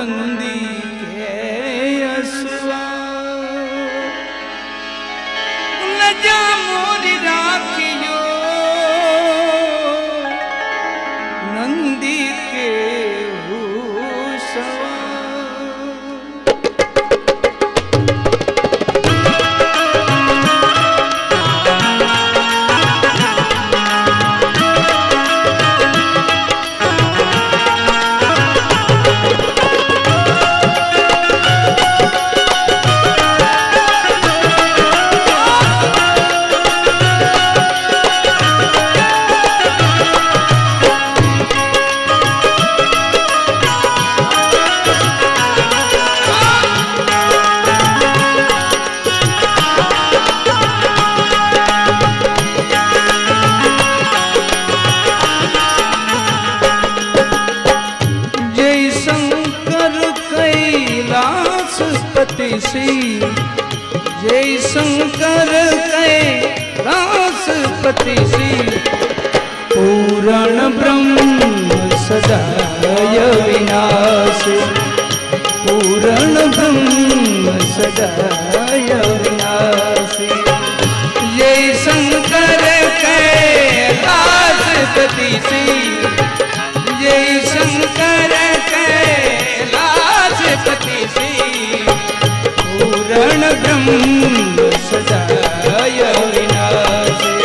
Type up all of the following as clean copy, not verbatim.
नंदी के असवा लजा मोरी राखियो नंदी के हुसवा। जय शंकर कैलासपति श्री पूर्ण ब्रह्म सदाय विनाशी पूर्ण ब्रह्म सदाय विनाशी। जय शंकर कैलासपति श्री जय शंकर कैलासपति श्री पूर्ण ब्रह्म सदाय विनाशी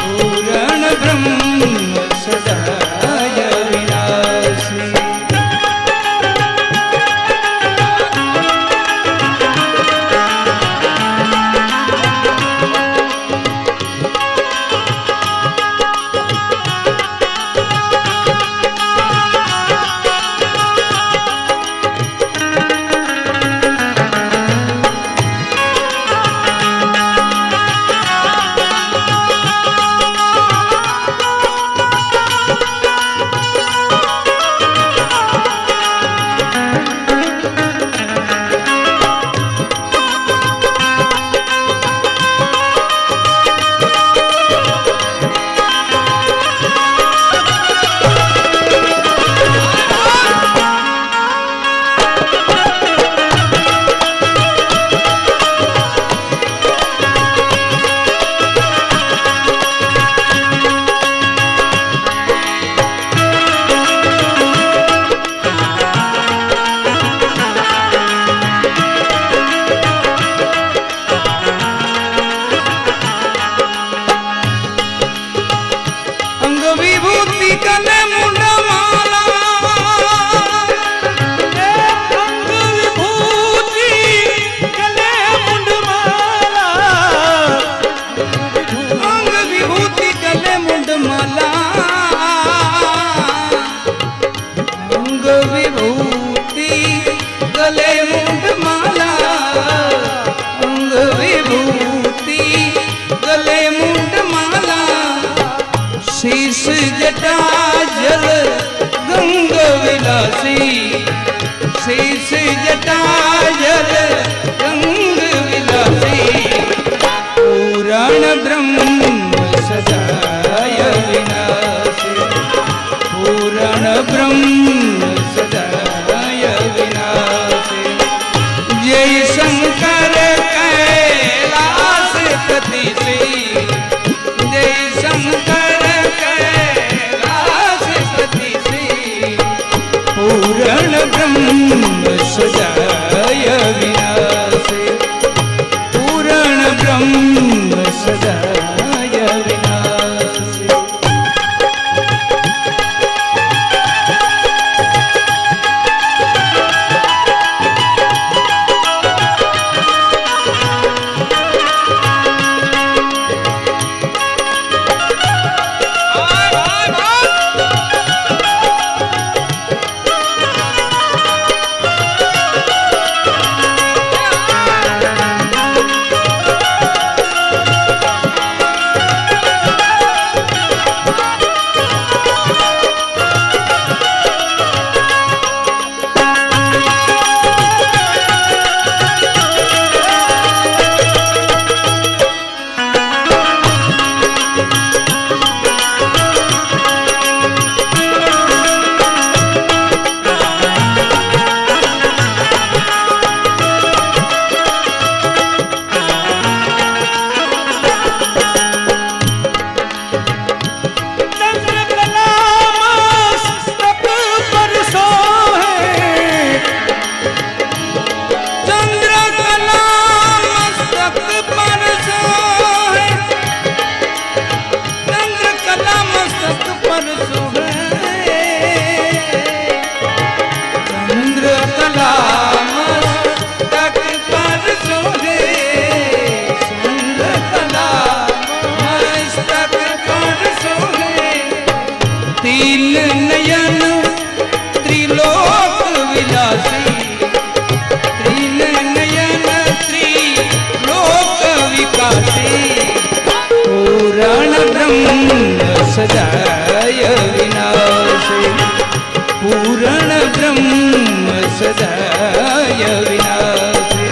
पूर्ण ब्रह्म सदाय विनाशी। शीश जटा जल गंग विलासी शीश जटा जल गंग विलासी पूर्ण ब्रह्म सदाय विनाशी पूर्ण ब्रह्म सदाय विनाशी। जय शंकर कैलासपति श्री जय शंकर कैलासपति श्री पूर्ण ब्रह्म सदाय विनाशी पूर्ण ब्रह्म सदाय विनाशी। काशी पूरण ब्रह्म सदाय विनाशे पूरण ब्रह्म सदाय विनाशे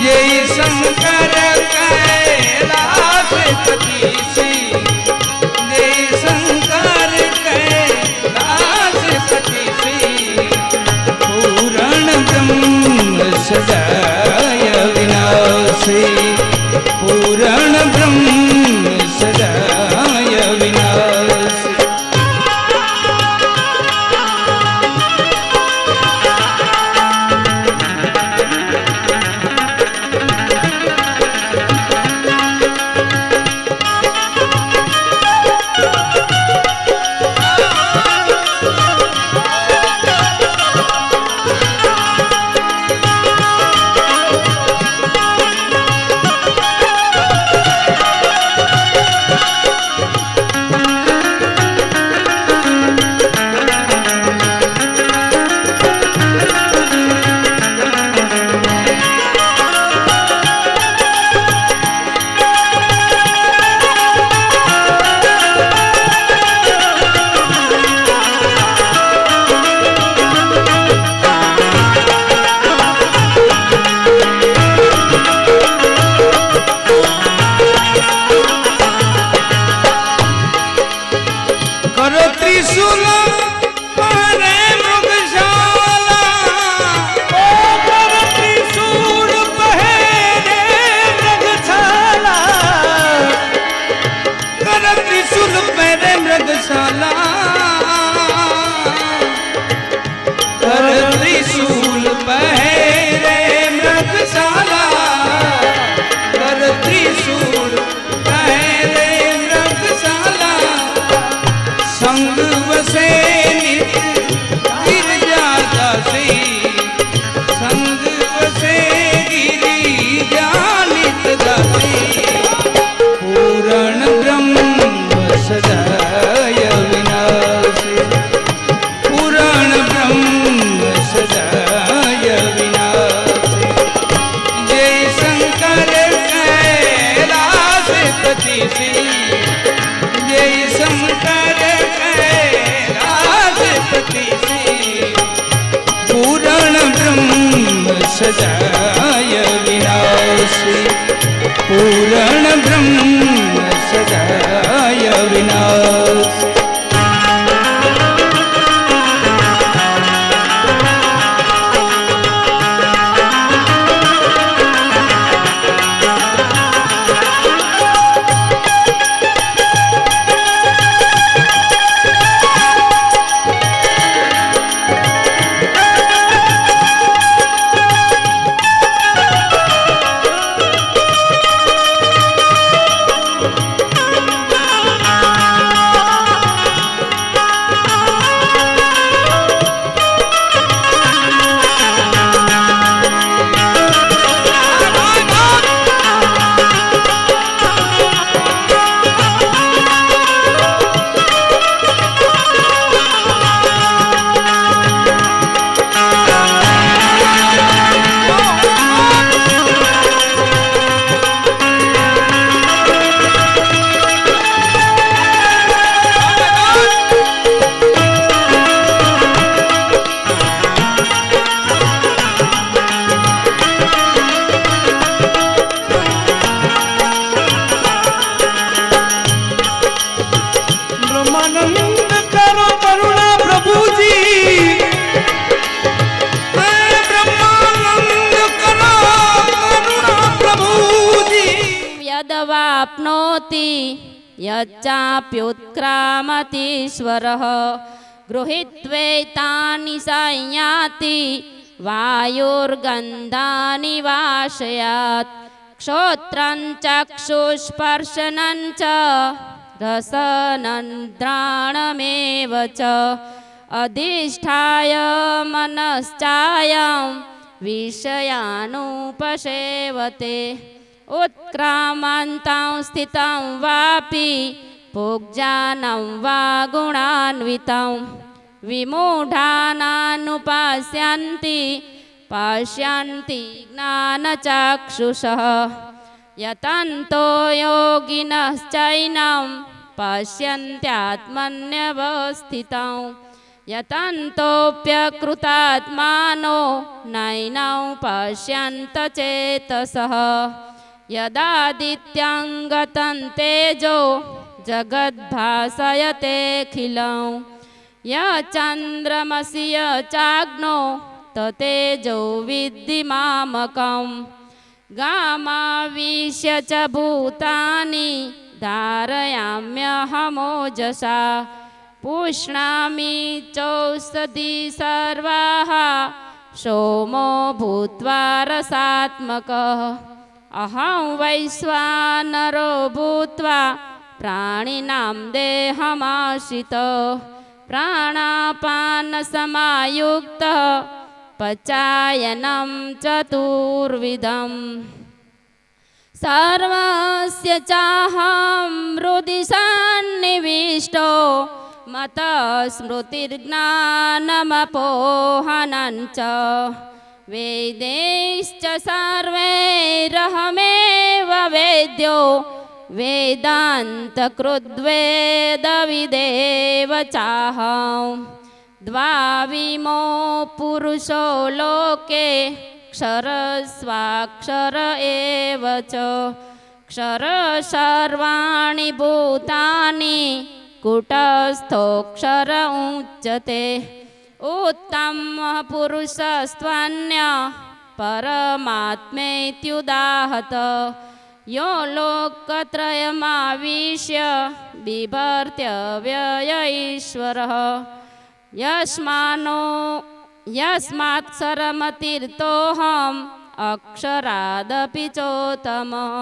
जय शंकर कैलाश पति जय शंकर कैलाश पति पूरण ब्रह्म सदाय विनाशे पूरण ब्रह्म सदाय विनाशे त्रिशूल पहरे मृगशाला कर त्रिशूल पहरे मृगशाला संग वसे नित गिरजा दासी संग वसे गिरिजा नित दासी पूरण ब्रह्म सदाय विनाशे पूरण ब्रह्म सदाय विनाशे जय शंकर कैलाश पति जय शंकर कैलाश पति पूरण ब्रह्म सदाय विनाशे पूरण ब्रह्म सदाय विनाशे वाप्नोति यच्चाप्युत्क्रामतीश्वरः गृहीत्वैतानि संयाति वायुर्गन्धानि वाशयात् क्षोत्रं चक्षुस्पर्शनं च रसनन्द्राणमेव च अधिष्ठाय मनश्चायं विषयानुपसेवते उत्क्रामन्तं स्थितं वापि भोग्जानं वा गुणान्वितं विमूढानानुपश्यन्ति पश्यन्ति ज्ञानचक्षुषः यतन्तो योगिनश्चैनं पश्यन्त्यात्मन्यवस्थितं यतन्तोऽप्यकृतात्मानो नैनं पश्यन्त चेतसः यदादित्यं गतं तेजो जगद्भासयतेऽखिलं यच्चन्द्रमसि यच्चाग्नो ततेजो विद्धि मामकम् गामाविश्य च भूतानि धारयाम्यहमोजसा पुष्णामि चौषधि सर्वाः सोमो भूत्वा रसात्मकः अहं वैश्वानरो भूत्वा प्राणिनां देहमाश्रितो प्राणापानसमायुक्तः पचायनं चतुर्विधम् सर्वस्य चाहं हृदि सन्निविष्टो मतः स्मृतिर्ज्ञानमपोहनं च वेदैश्च सर्वैरहमेव वेद्यो वेदान्तकृद्वेदविदेव चाहम् द्वाविमो पुरुषो लोके क्षरस्वाक्षर एव च क्षर सर्वाणि भूतानि कूटस्थोऽक्षर उच्यते उत्तमः पुरुषस्त्वन्यः परमात्मेत्युदाहत यो लोकत्रयमाविश्य बिभर्त्यव्यय ईश्वरः यस्मात्क्षरमतीर्थोऽहम् अक्षरादपि चोत्तमः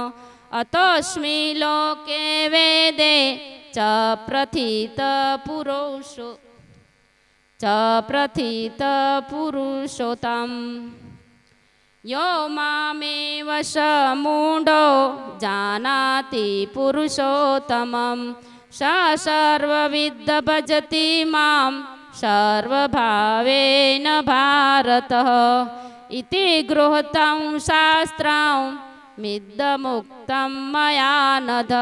अतोऽस्मि लोके वेदे च प्रथितपुरुषोत्तम यो मामेव स मूढो जानाति पुरुषोत्तमं स सर्वविद् भजति मां सर्वभावेन भारतः इति गृहीतं शास्त्रं मिदमुक्तं मया नघ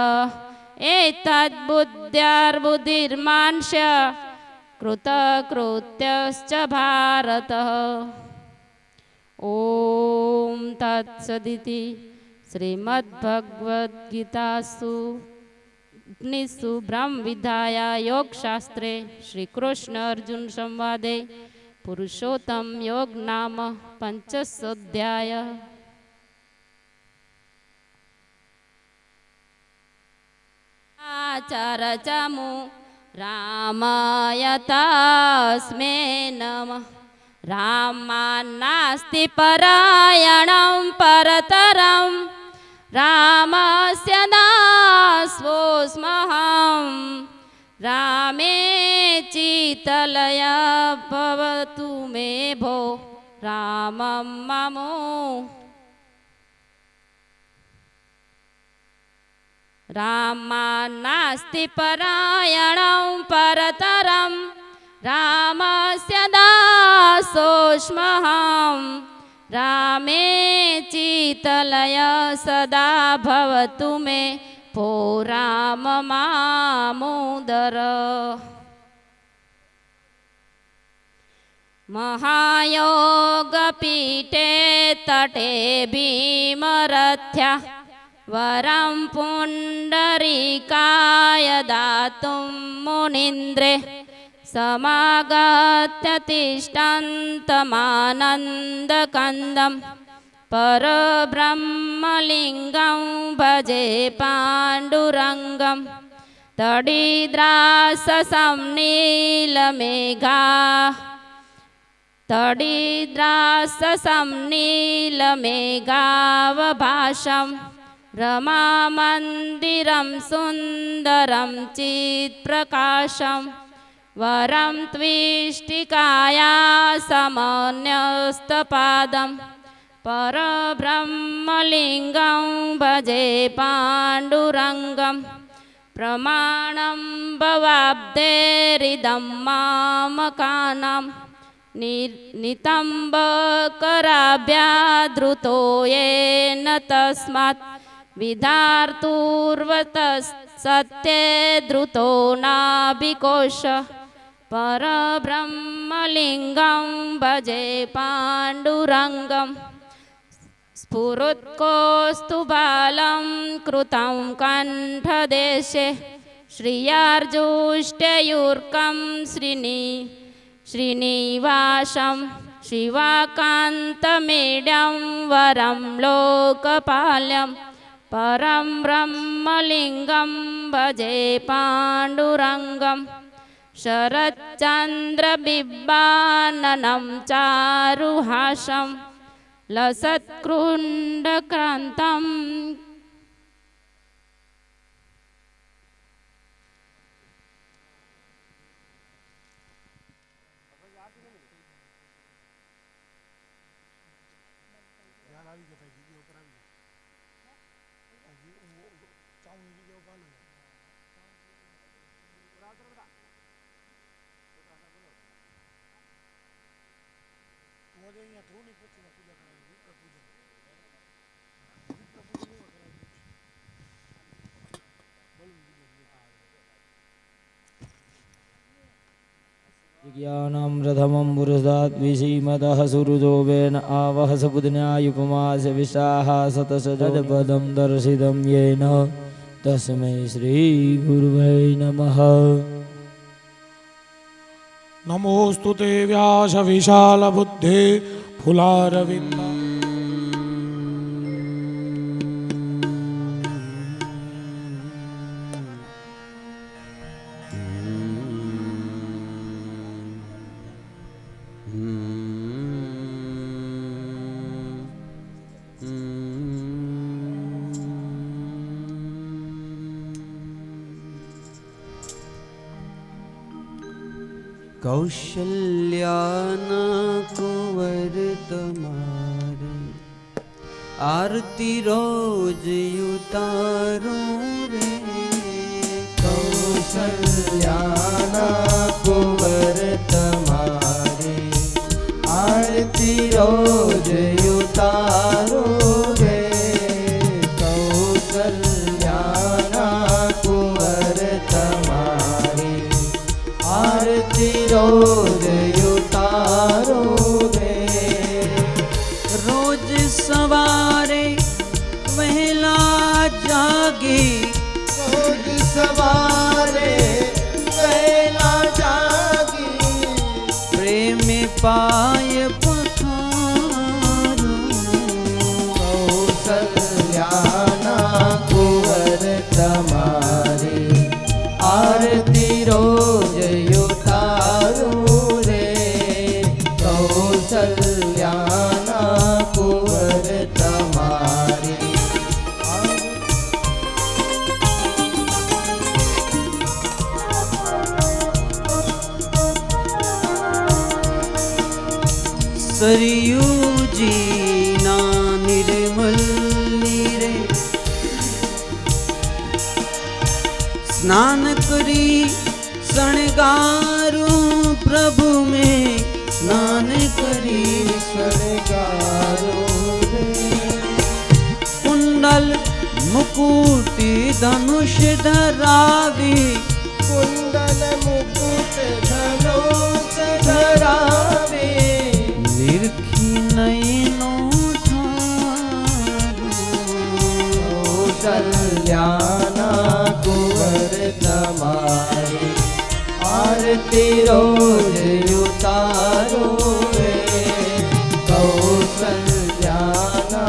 एतद्बुद्ध्यार्बुद्धिर्मांस्य कृतकृत्यश्च भारतः। ॐ तत्सदिति श्रीमद्भगवद्गीतासु उपनिषत्सु ब्रह्मविद्यायां योगशास्त्रे श्रीकृष्ण अर्जुन संवादे पुरुषोत्तम योग नाम पंचमोऽध्यायः। आचरचमु रामाय तस्मै नमः। रामान्नास्ति परायणं परतरं रामस्य दासोऽस्म्यहं रामे चित्तलया भवतु मे भो रामं मम। रामान्नास्ति परायणं परतरं रामस्य दासोऽस्म्यहं रामे चित्तलया सदा भवतु मे भो राम मामुदर। महायोगपीठे तटे भीमरथ्या वरं पुण्डरीकाय दातुं मुनीन्द्रे समागत्य तिष्ठन्तमानन्दकन्दं परब्रह्मलिङ्गं भजे पाण्डुरङ्गं। तडिद्राससंनीलमेघावभासं रमामन्दिरं सुन्दरं चित्प्रकाशं वरं त्विष्टिकाया समन्यस्तपादं परब्रह्मलिङ्गं भजे पाण्डुरङ्गं। प्रमाणं भवाब्धेरिदं मामकानां नितम्बकराभ्याधृतो येन तस्मात् विधार्तुर्वतसत्ये द्रुतो नाभिकोश परब्रह्मलिङ्गं भजे पाण्डुरङ्गम् स्फुरुत्कोस्तुबालं कृतं कण्ठदेशे श्रियार्जुष्टयूर्कं श्रीनिवासं शिवाकान्तमेड्यं वरं लोकपाल्यं परं ब्रह्मलिङ्गं भजे पाण्डुरङ्गम् शरच्चन्द्रबिम्बाननं चारुहासं लसत्कृण्डक्रान्तं ज्ञानं प्रथमं पुरुषात् विषीमतः सुहृदो वेन आवह सपुदन्यायुपमास विशाः सतसजपदं दर्शितं येन तस्मै श्रीगुरुवे नमः। नमोस्तु ते व्यास विशालबुद्धे फुलारविन्द कौशल्याना कुंवर तुम्हारे आरती रोज उतारूं रे। कौशल्याना कुंवर तुम्हारे आरती रोज उतारूं रे। कौशल्याना कुंवर तुम्हारे आरती रोज उतारो रे। रोज सवारे वहला जागे रोज सवारे पहला जागी प्रेम पाय पखारो। कौशल्याना कुंवर तुम्हारी आरती रोज उतारो रे। कौशल्याना कुंवर तुम्हारी सरयू जी ना निर्मल नीरे स्नान करी शणगारूं प्रभु में स्नान करी शणगारो रे। कुंडल मुकुटी धनुष धरावी कुंडल मुकुट धनुष धरावे। निरखी नयनों ठारू। कौशल्याना कुंवर तुम्हारी आरती रोज उतारो रे। कौशल्याना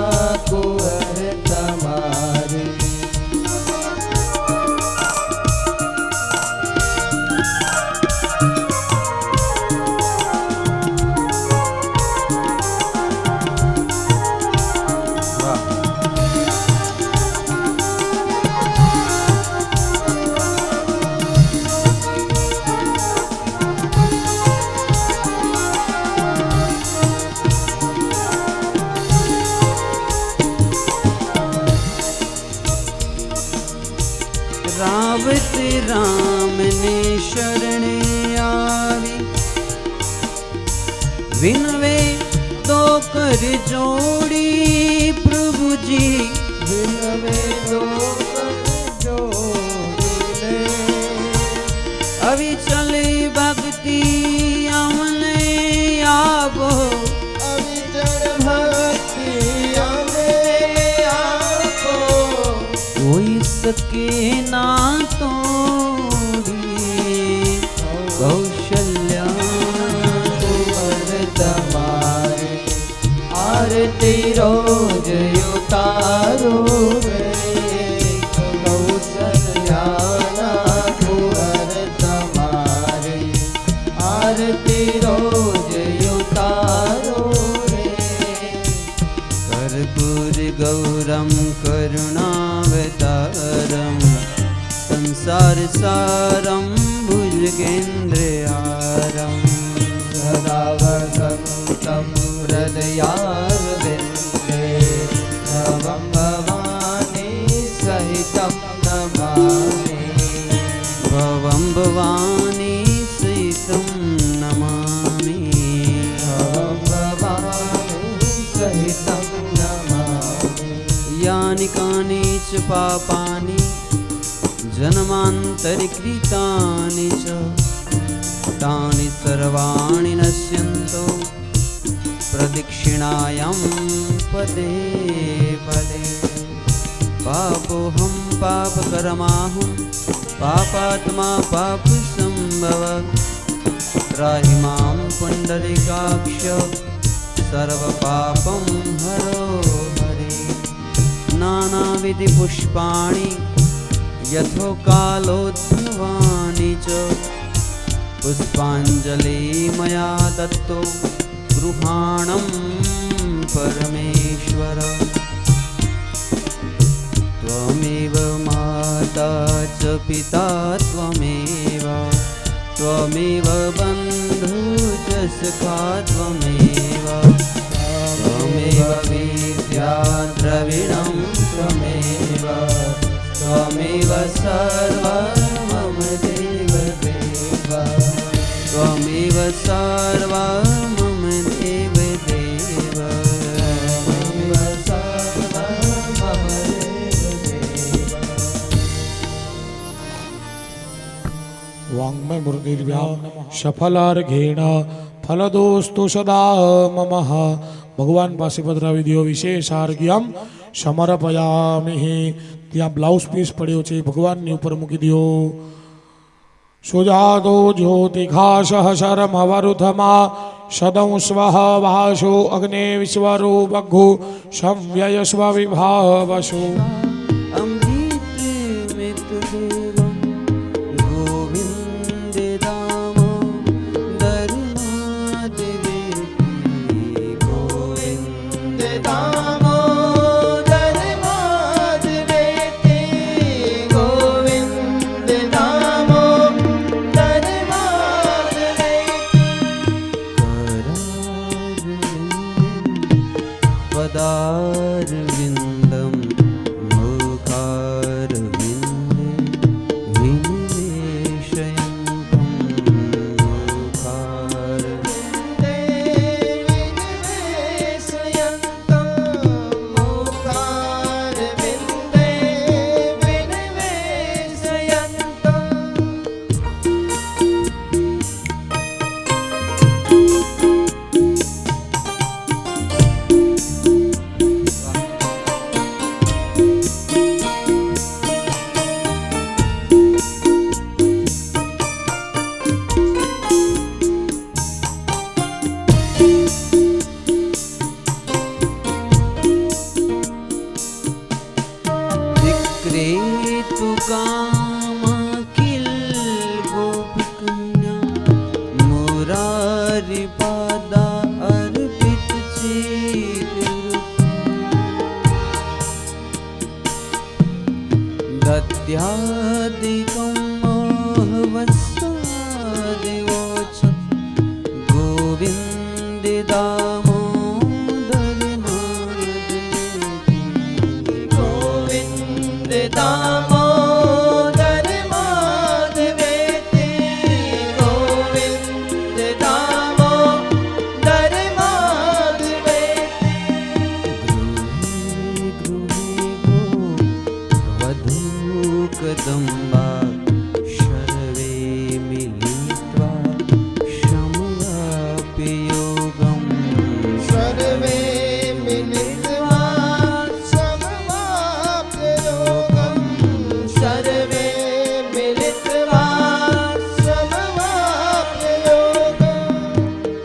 कुंवर तुम्हारी रावत राम ने शरण आवी विनवे तो कर जोड़ी प्रभु जी વિનવે તો જોડે અવિચલ ભક્તિ અમને આપો અવિચળ ભક્તિ અમે આપો કોઈ સકે ના તોડી કૌશલ્યા કુંવર તમારે આરતી રોજ ઉતારો રે કૌશલ્યાના કુંવર તમારે આરતી રોજ ઉતારો રે કર્પૂર ગૌરમ કરુણાવતારમ સંસાર સારમ ભુજગેન્દ્રહારમ સદા વસંતમ હૃદયારવિંદે નવમ ભવાની સહિતમ નમામિ ભવમ ભવાની સહિતમ નમામિ નવમ ભવાની સહિતમ નમામિ યાનિ કાનિ ચ પાપાની જન્માંતરિકૃતાની ચ તાનિ સર્વાણિ નશ્યન્તો પ્રદક્ષિણાયામ પદે પદે પાપોહમ પાપકર્માહમ પાપાત્મા પાપ સંભવ ત્રાહિ મામ પુંડરીકાક્ષ સર્વ પાપમ હરો હરે નાનાવિધિ પુષ્પાણિ યથોકાલોદ્ભવાનિ ચ પુષ્પાંજલિ મયા દત્તો ગૃહાણમ પરમેશ્વર ત્વમેવ માતા ચ પિતા ત્વમેવ ત્વમેવ બંધુ ચ સખા ત્વમેવ ત્વમેવ વિદ્યા દ્રવિણમ ત્વમેવ ત્વમેવ સર્વં મમ દેવ દેવ ત્વમેવ સર્વં મમ દેવ દેવ ત્વમેવ સર્વં મમ દેવ દેવ વાङ्मय મૂર્તિર્વ્યા સફલાર્ઘેણ ફલદોસ્તુ સદા મમ ભગવાન પાસે પધરાવી દો વિશેષાર્ઘ્યમ સમર્પયામિ ત્યાં બ્લાઉઝ પીસ પડ્યો છે ભગવાનની ઉપર મૂકી દો સુજાતો જ્યોતિઘાસ શરમવરુથમા સદં સ્વઃ વાશો અગ્ને વિશ્વરો બઘ્ઘુ સંવ્યયસ્વ વિભાવશો અમૃતમિતદેવં ગોવિંદે દામોદરમાદિવેતિ ગોવિંદ દામોદર માધવેતિ ગોવિંદ દામોદર માધવેતિ પદારવિંદમ મુખારવિંદે વિનિવેશયંતમ મુખારવિંદે વિનિવેશયન્તં મુખારવિંદે વિનિવેશયન્તં વિક્રેતુ કામકિલ ગોપકન્યા મુરારી પાદા અર્પિત ચિત દત્યાદિકં મોહવત્સાદિવોચ ગોવિંદ દામોદર માદવેતિ ગોવિંદ દામોદર માધવેતિ ગોવિંદ દામોદર માધવેતિ ગૃહે ગૃહે जगदम्बा सर्वे मिलित्वा समवाप्य योगम् सर्वे मिलित्वा समवाप्य योगम् सर्वे मिलित्वा समवाप्य योगम्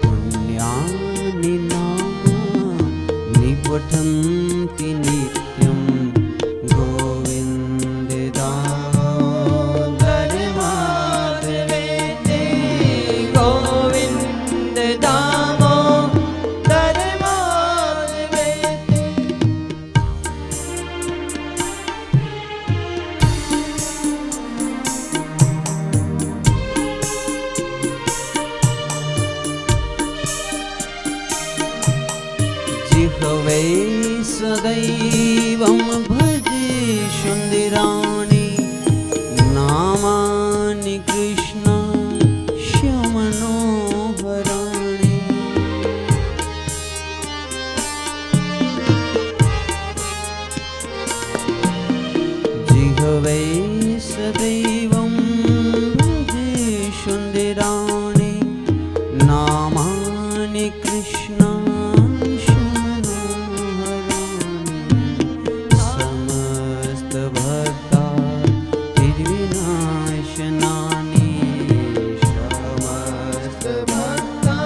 पुण्यानि नामानि पठन्ति नित्यं गोविन्द दामोदर माधवेति गोविन्द दामोदर माधवेति जिह्वे सदैवं भजे सुन्दराणि नामानि कृष्ण श्यमनोहराणि जिह्वे सदैवं भजे सुन्दराणि नामानि कृष्ण समस्त भक्ता विनाशनानि समस्त भक्ता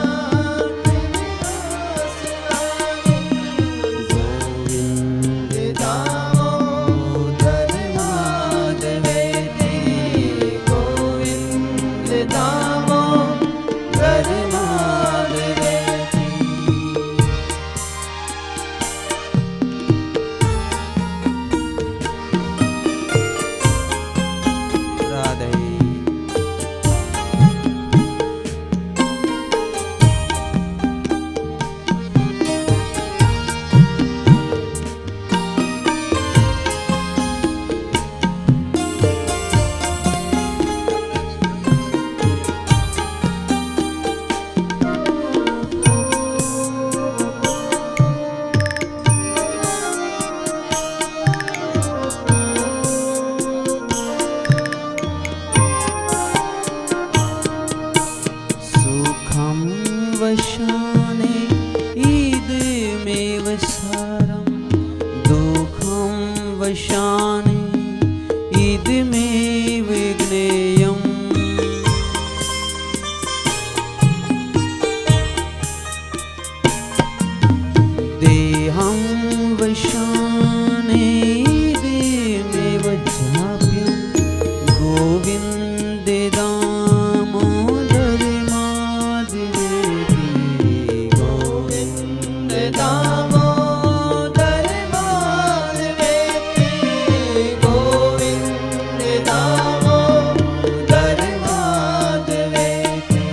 गोविन्द दामोदर माधवेति गोविन्द दामोदर माधवेति राधे सुखं वशाने ईदमेव सारं दुःखं वशाने ईदमेव ज्ञेयम् देहं वशाने ईदमेव जाप्यं गोविन्द दामोदर माधवेति गोविन्द दामोदर माधवेति गोविन्द दामोदर माधवेति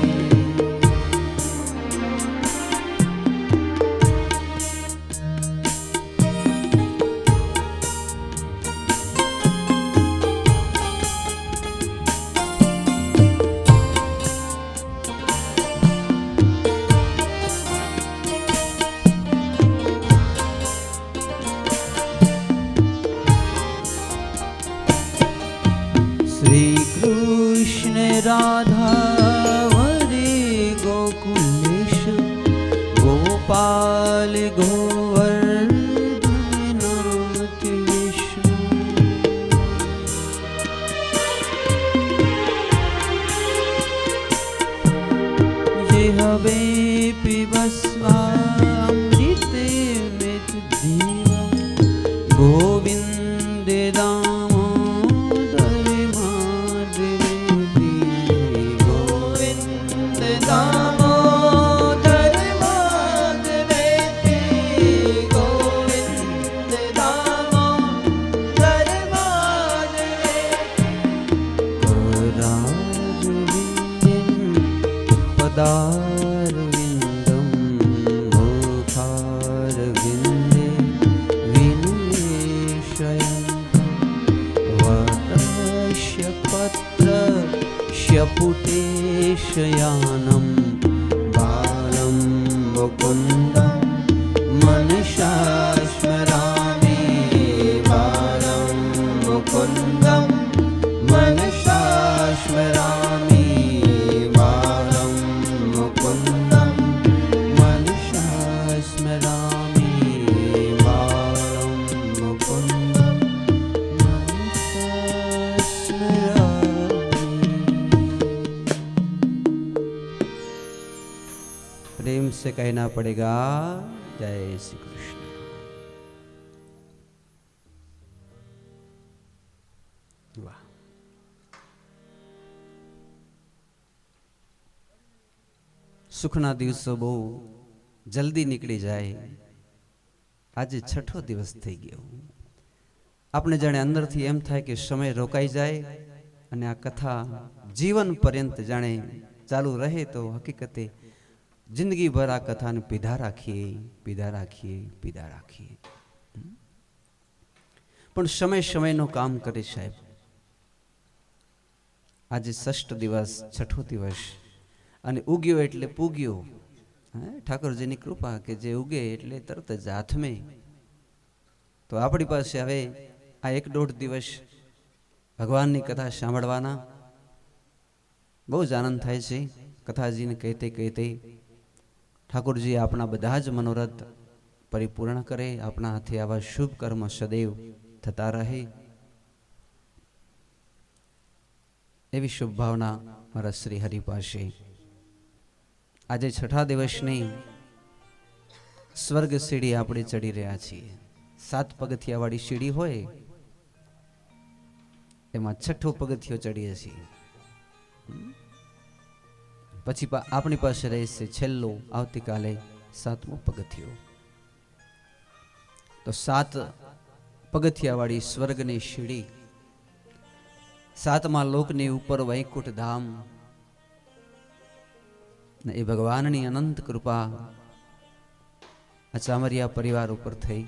श्री कृष्ण राधा वरे गोकुलेश गोपाल गोवर्धननाथ विष्णु ये हवे पिबस्वामृतमेत देवं गोविन्द दामोदर माधवेति गोविन्द दामोदर माधवेति गोविन्द दामोदर माधवेति पदारविन्दं मुखारविन्दे विनिवेशयन्तं वटस्य पत्रस्य पुटेशयानं बालं मुकुन्दं मनसा स्मरामि बालं मुकुन्दं से कहना पड़ेगा जय श्री कृष्ण। वाह, સુખના દિવસો બહુ જલ્દી નીકળી જાય. આજે છઠ્ઠો દિવસ થઈ ગયો. આપણે જાણે અંદરથી એમ થાય કે સમય રોકાઈ જાય અને આ કથા જીવન પર્યંત જાણે ચાલુ રહે તો હકીકતે જિંદગીભર આ કથાને પીધા રાખીએ પીધા રાખીએ પીધા રાખીએ. પણ સમય સમયનું કામ કરે સાહેબ. આજે ષષ્ઠ દિવસ, છઠ્ઠો દિવસ અને ઉગ્યો એટલે પૂગ્યો. ઠાકોરજીની કૃપા કે જે ઉગે એટલે તરત જ હાથમે. તો આપણી પાસે હવે આ 1-1.5 દિવસ ભગવાનની કથા સાંભળવાના બહુ જ આનંદ થાય છે. કથાજીને કહેતે કહેતે ઠાકોરજી આપણા બધા જ મનોરથ પરિપૂર્ણ કરે. આપણા હાથે આવા શુભ કર્મ સદૈવ થતા રહે એવી શુભ ભાવના મારા શ્રી હરિ પાસે. આજે છઠ્ઠા દિવસની સ્વર્ગ સીડી આપણે ચડી રહ્યા છીએ. 7 પગથિયાવાળી સીડી હોય એમાં છઠ્ઠો પગથિયો ચડીએ છીએ. પછી આપણી પાસે રહેશે છેલ્લો આવતીકાલે 7મો પગથિયો. તો 7 પગથિયાવાળી સ્વર્ગની સીડી, 7મા લોકની ઉપર વૈકુંઠ ધામ. એ ભગવાનની અનંત કૃપા આ ચામરિયા પરિવાર ઉપર થઈ.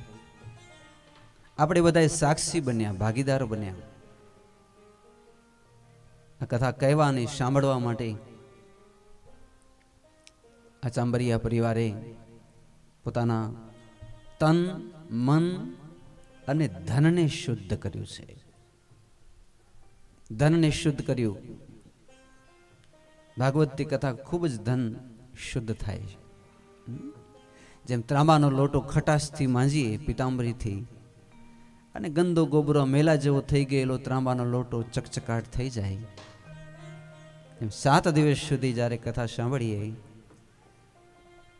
આપણે બધા સાક્ષી બન્યા, ભાગીદાર બન્યા. આ કથા કહેવા અને સાંભળવા માટે આ ચાંબરિયા પરિવારે પોતાના તન, મન અને ધનને શુદ્ધ કર્યું છે. ધનને શુદ્ધ કર્યું. ભાગવતની કથા ખૂબ જ ધન શુદ્ધ થાય છે. જેમ ત્રાંબાનો લોટો ખટાશથી માંજીએ પિતાંબરીથી અને ગંદો ગોબરો મેલા જેવો થઈ ગયેલો ત્રાંબાનો લોટો ચકચકાટ થઈ જાય. એમ 7 દિવસ સુધી જ્યારે કથા સાંભળીએ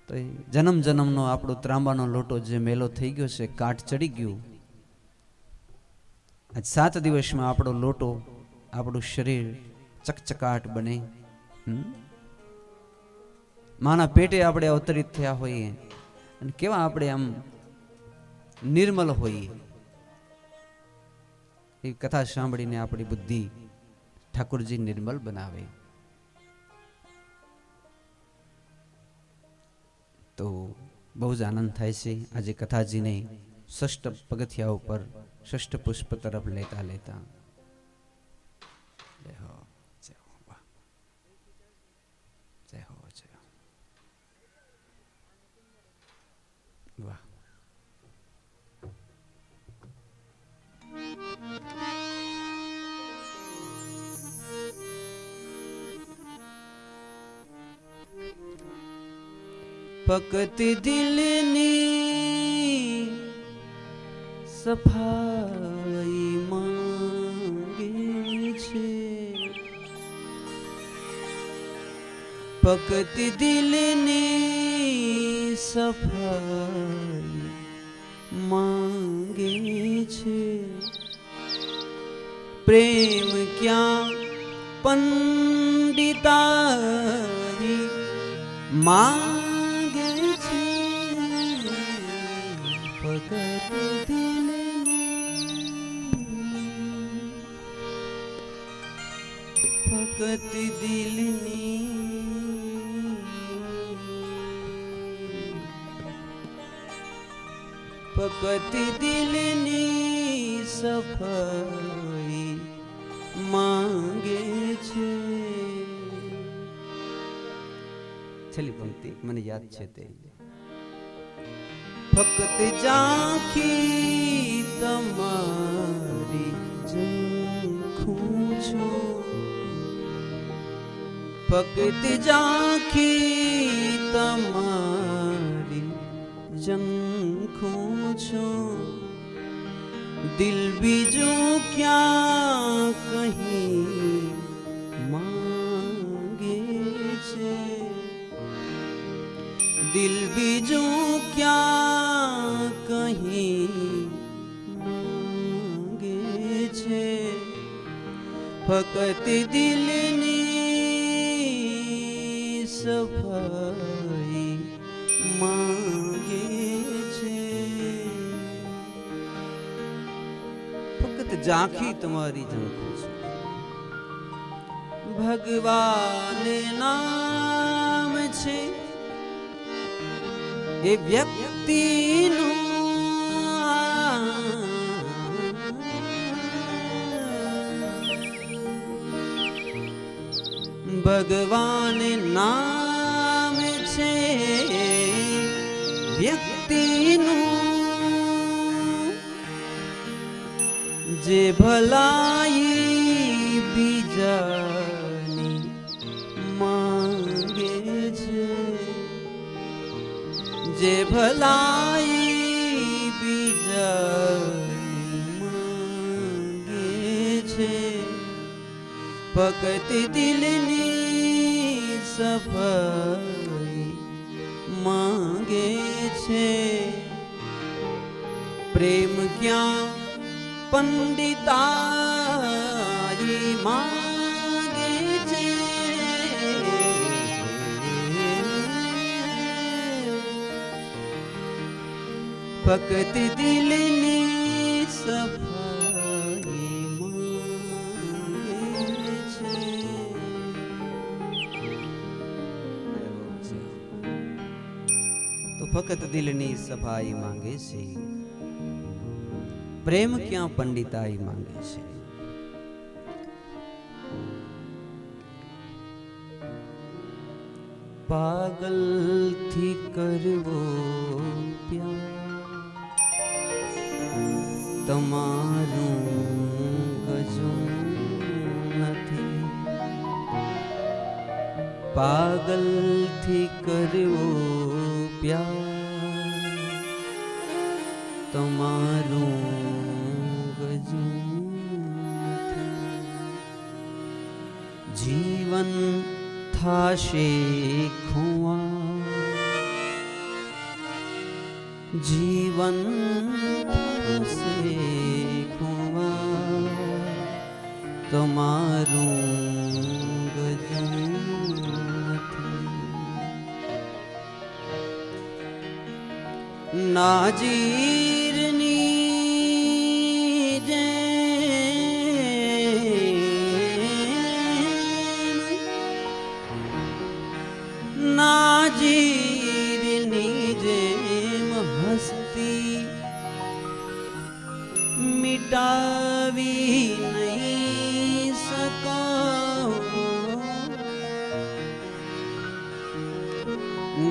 તો જન્મ જન્મનો આપણો ત્રાંબાનો લોટો જે મેલો થઈ ગયો છે, કાટ ચડી ગયું, આજ 7 દિવસમાં આપણો લોટો, આપણું શરીર ચકચકાટ બને. માના પેટે આપણે અવતરિત થયા હોઈએ અને કેવા આપણે આમ નિર્મલ હોઈએ. એ કથા સાંભળીને આપણી બુદ્ધિ ઠાકોરજી નિર્મલ બનાવે. તો બહુ જ આનંદ થાય છે આજે કથાજીને ષષ્ઠ પગથિયા ઉપર ષષ્ઠ પુષ્પ તરફ લેતા લેતા. જય હો, જય હો, વાહ, જય હો, જય હો, વાહ. ભક્તિ દિલની સફાઈ માંગે છે. ભક્તિ દિલની સફાઈ માંગે છે. પ્રેમ ક્યાં પંડિતારી માંગે છે. ભક્તિ દિલની, ભક્તિ દિલની, ભક્તિ દિલની સફાઈ માંગે છે. છેલ્લી પંક્તિ મને યાદ છે તે. ફક્ત ઝાંખી તમારી ઝંખું છું. ફક્ત ઝાંખી તમારી ઝંખું છું. દિલ બીજું ક્યાં કહી માંગે છે. दिल बीजू क्या कहीं मांगे छे फकत दिलनी सफाई मांगे छे फकत झांखी तुम्हारी झंखू छे भगवान नाम छे એ વ્યક્તિનું ભગવાન નામ છે વ્યક્તિનું જે ભલાઈ બીજાની માંગે છે जे भलाई बीजानी मांगे छे फकत दिलनी सफाई मांगे छे प्रेम क्या पंडिताई मांगे छे फकत दिलनी सफाई मांगे छे तो फकत दिलनी सफाई मांगे छे प्रेम क्या पंडिताई मांगे छे पागल थी करवो प्यार તમારું ગજું નથી પાગલથી કરવો પ્યાર તમારું ગજું નથી જીવન થાશે ખુઆ જીવન से खुआ તમારું ગજું નથી નાજીરની જેમ નાજીરની જેમ હસ્તી मिटावी नहीं सको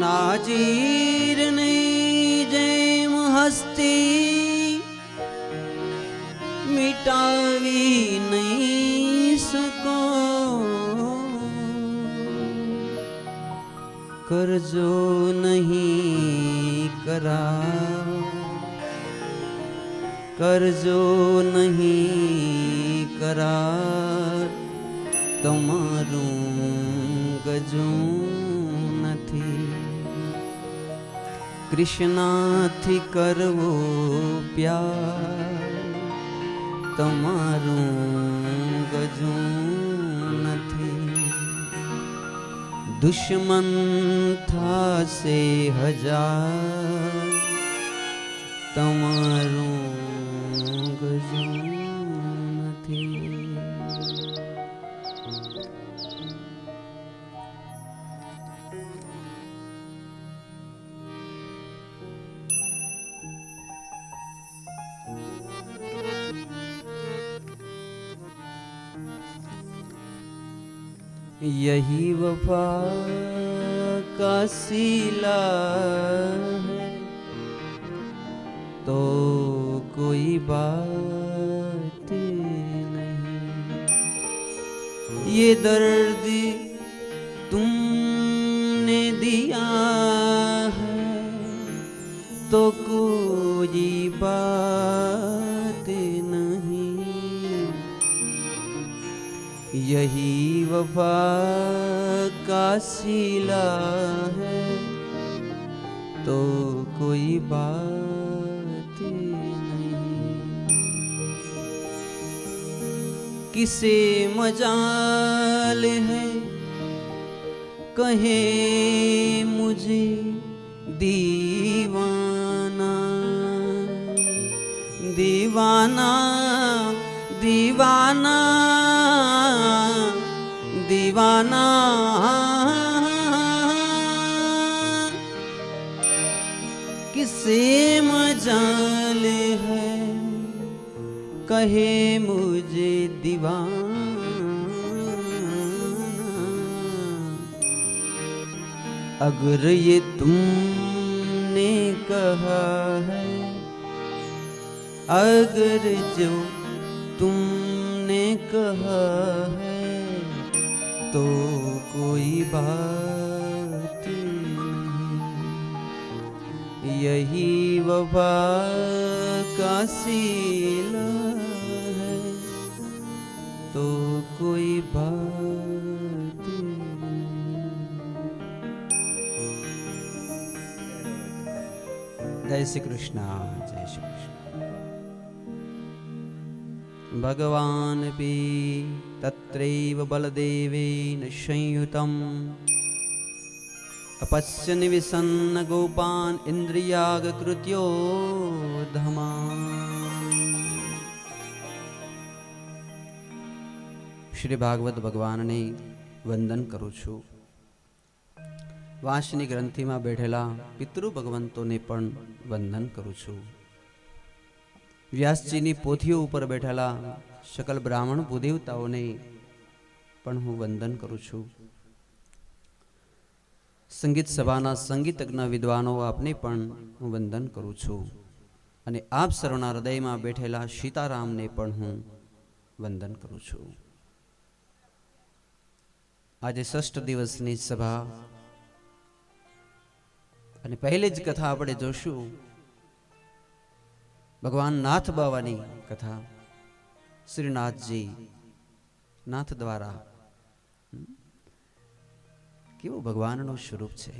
नाजीर नहीं जेम हस्ती मिटावी नहीं सको करजो नहीं करा करजो नहीं करार તમારું ગજું નથી કૃષ્ણથી કરવો પ્યાર તમારું ગજું નથી દુશ્મન થાશે હજાર તમારું ગજું નથી यही वफा का सिला है तो कोई बात नहीं ये दर्द तुमने दिया है तो कोई बात नहीं यही वफा का सिला है तो कोई बात नहीं। किसे मजाल है कहे मुझे दीवाना, दीवाना दीवाना दीवाना। किसे मजाल है कहे मुझे दीवाना। अगर ये तुमने कहा है, अगर जो तुमने कहा है, तो कोई बात नहीं। यही वफा का सीला है, तो कोई बात नहीं। जय श्री कृष्ण, जय श्री कृष्ण। भगवान भी तत्रैव बलदेवेन संयुतम् अपश्यन् विसन्न गोपान् इन्द्रियागकृत्यो धमान्। શ્રી ભાગવત ભગવાનને વંદન કરું છું. વાંસની ગ્રંથિમાં બેઠેલા પિતૃ ભગવંતોને પણ વંદન કરું છું. વ્યાસજીની પોથીઓ ઉપર બેઠેલા સકલ બ્રાહ્મણ ભૂદેવતાઓને પણ હું વંદન કરું છું. સંગીત સભાના સંગીતજ્ઞ વિદ્વાનો આપને પણ હું વંદન કરું છું. અને આપ સર્વના હૃદયમાં બેઠેલા સીતારામને પણ હું વંદન કરું છું. આજે ષષ્ઠ દિવસની સભા અને પહેલી જ કથા આપણે જોશું ભગવાન નાથ બાવાની કથા. શ્રીનાથજી નાથ દ્વારા કેવું ભગવાનનું સ્વરૂપ છે.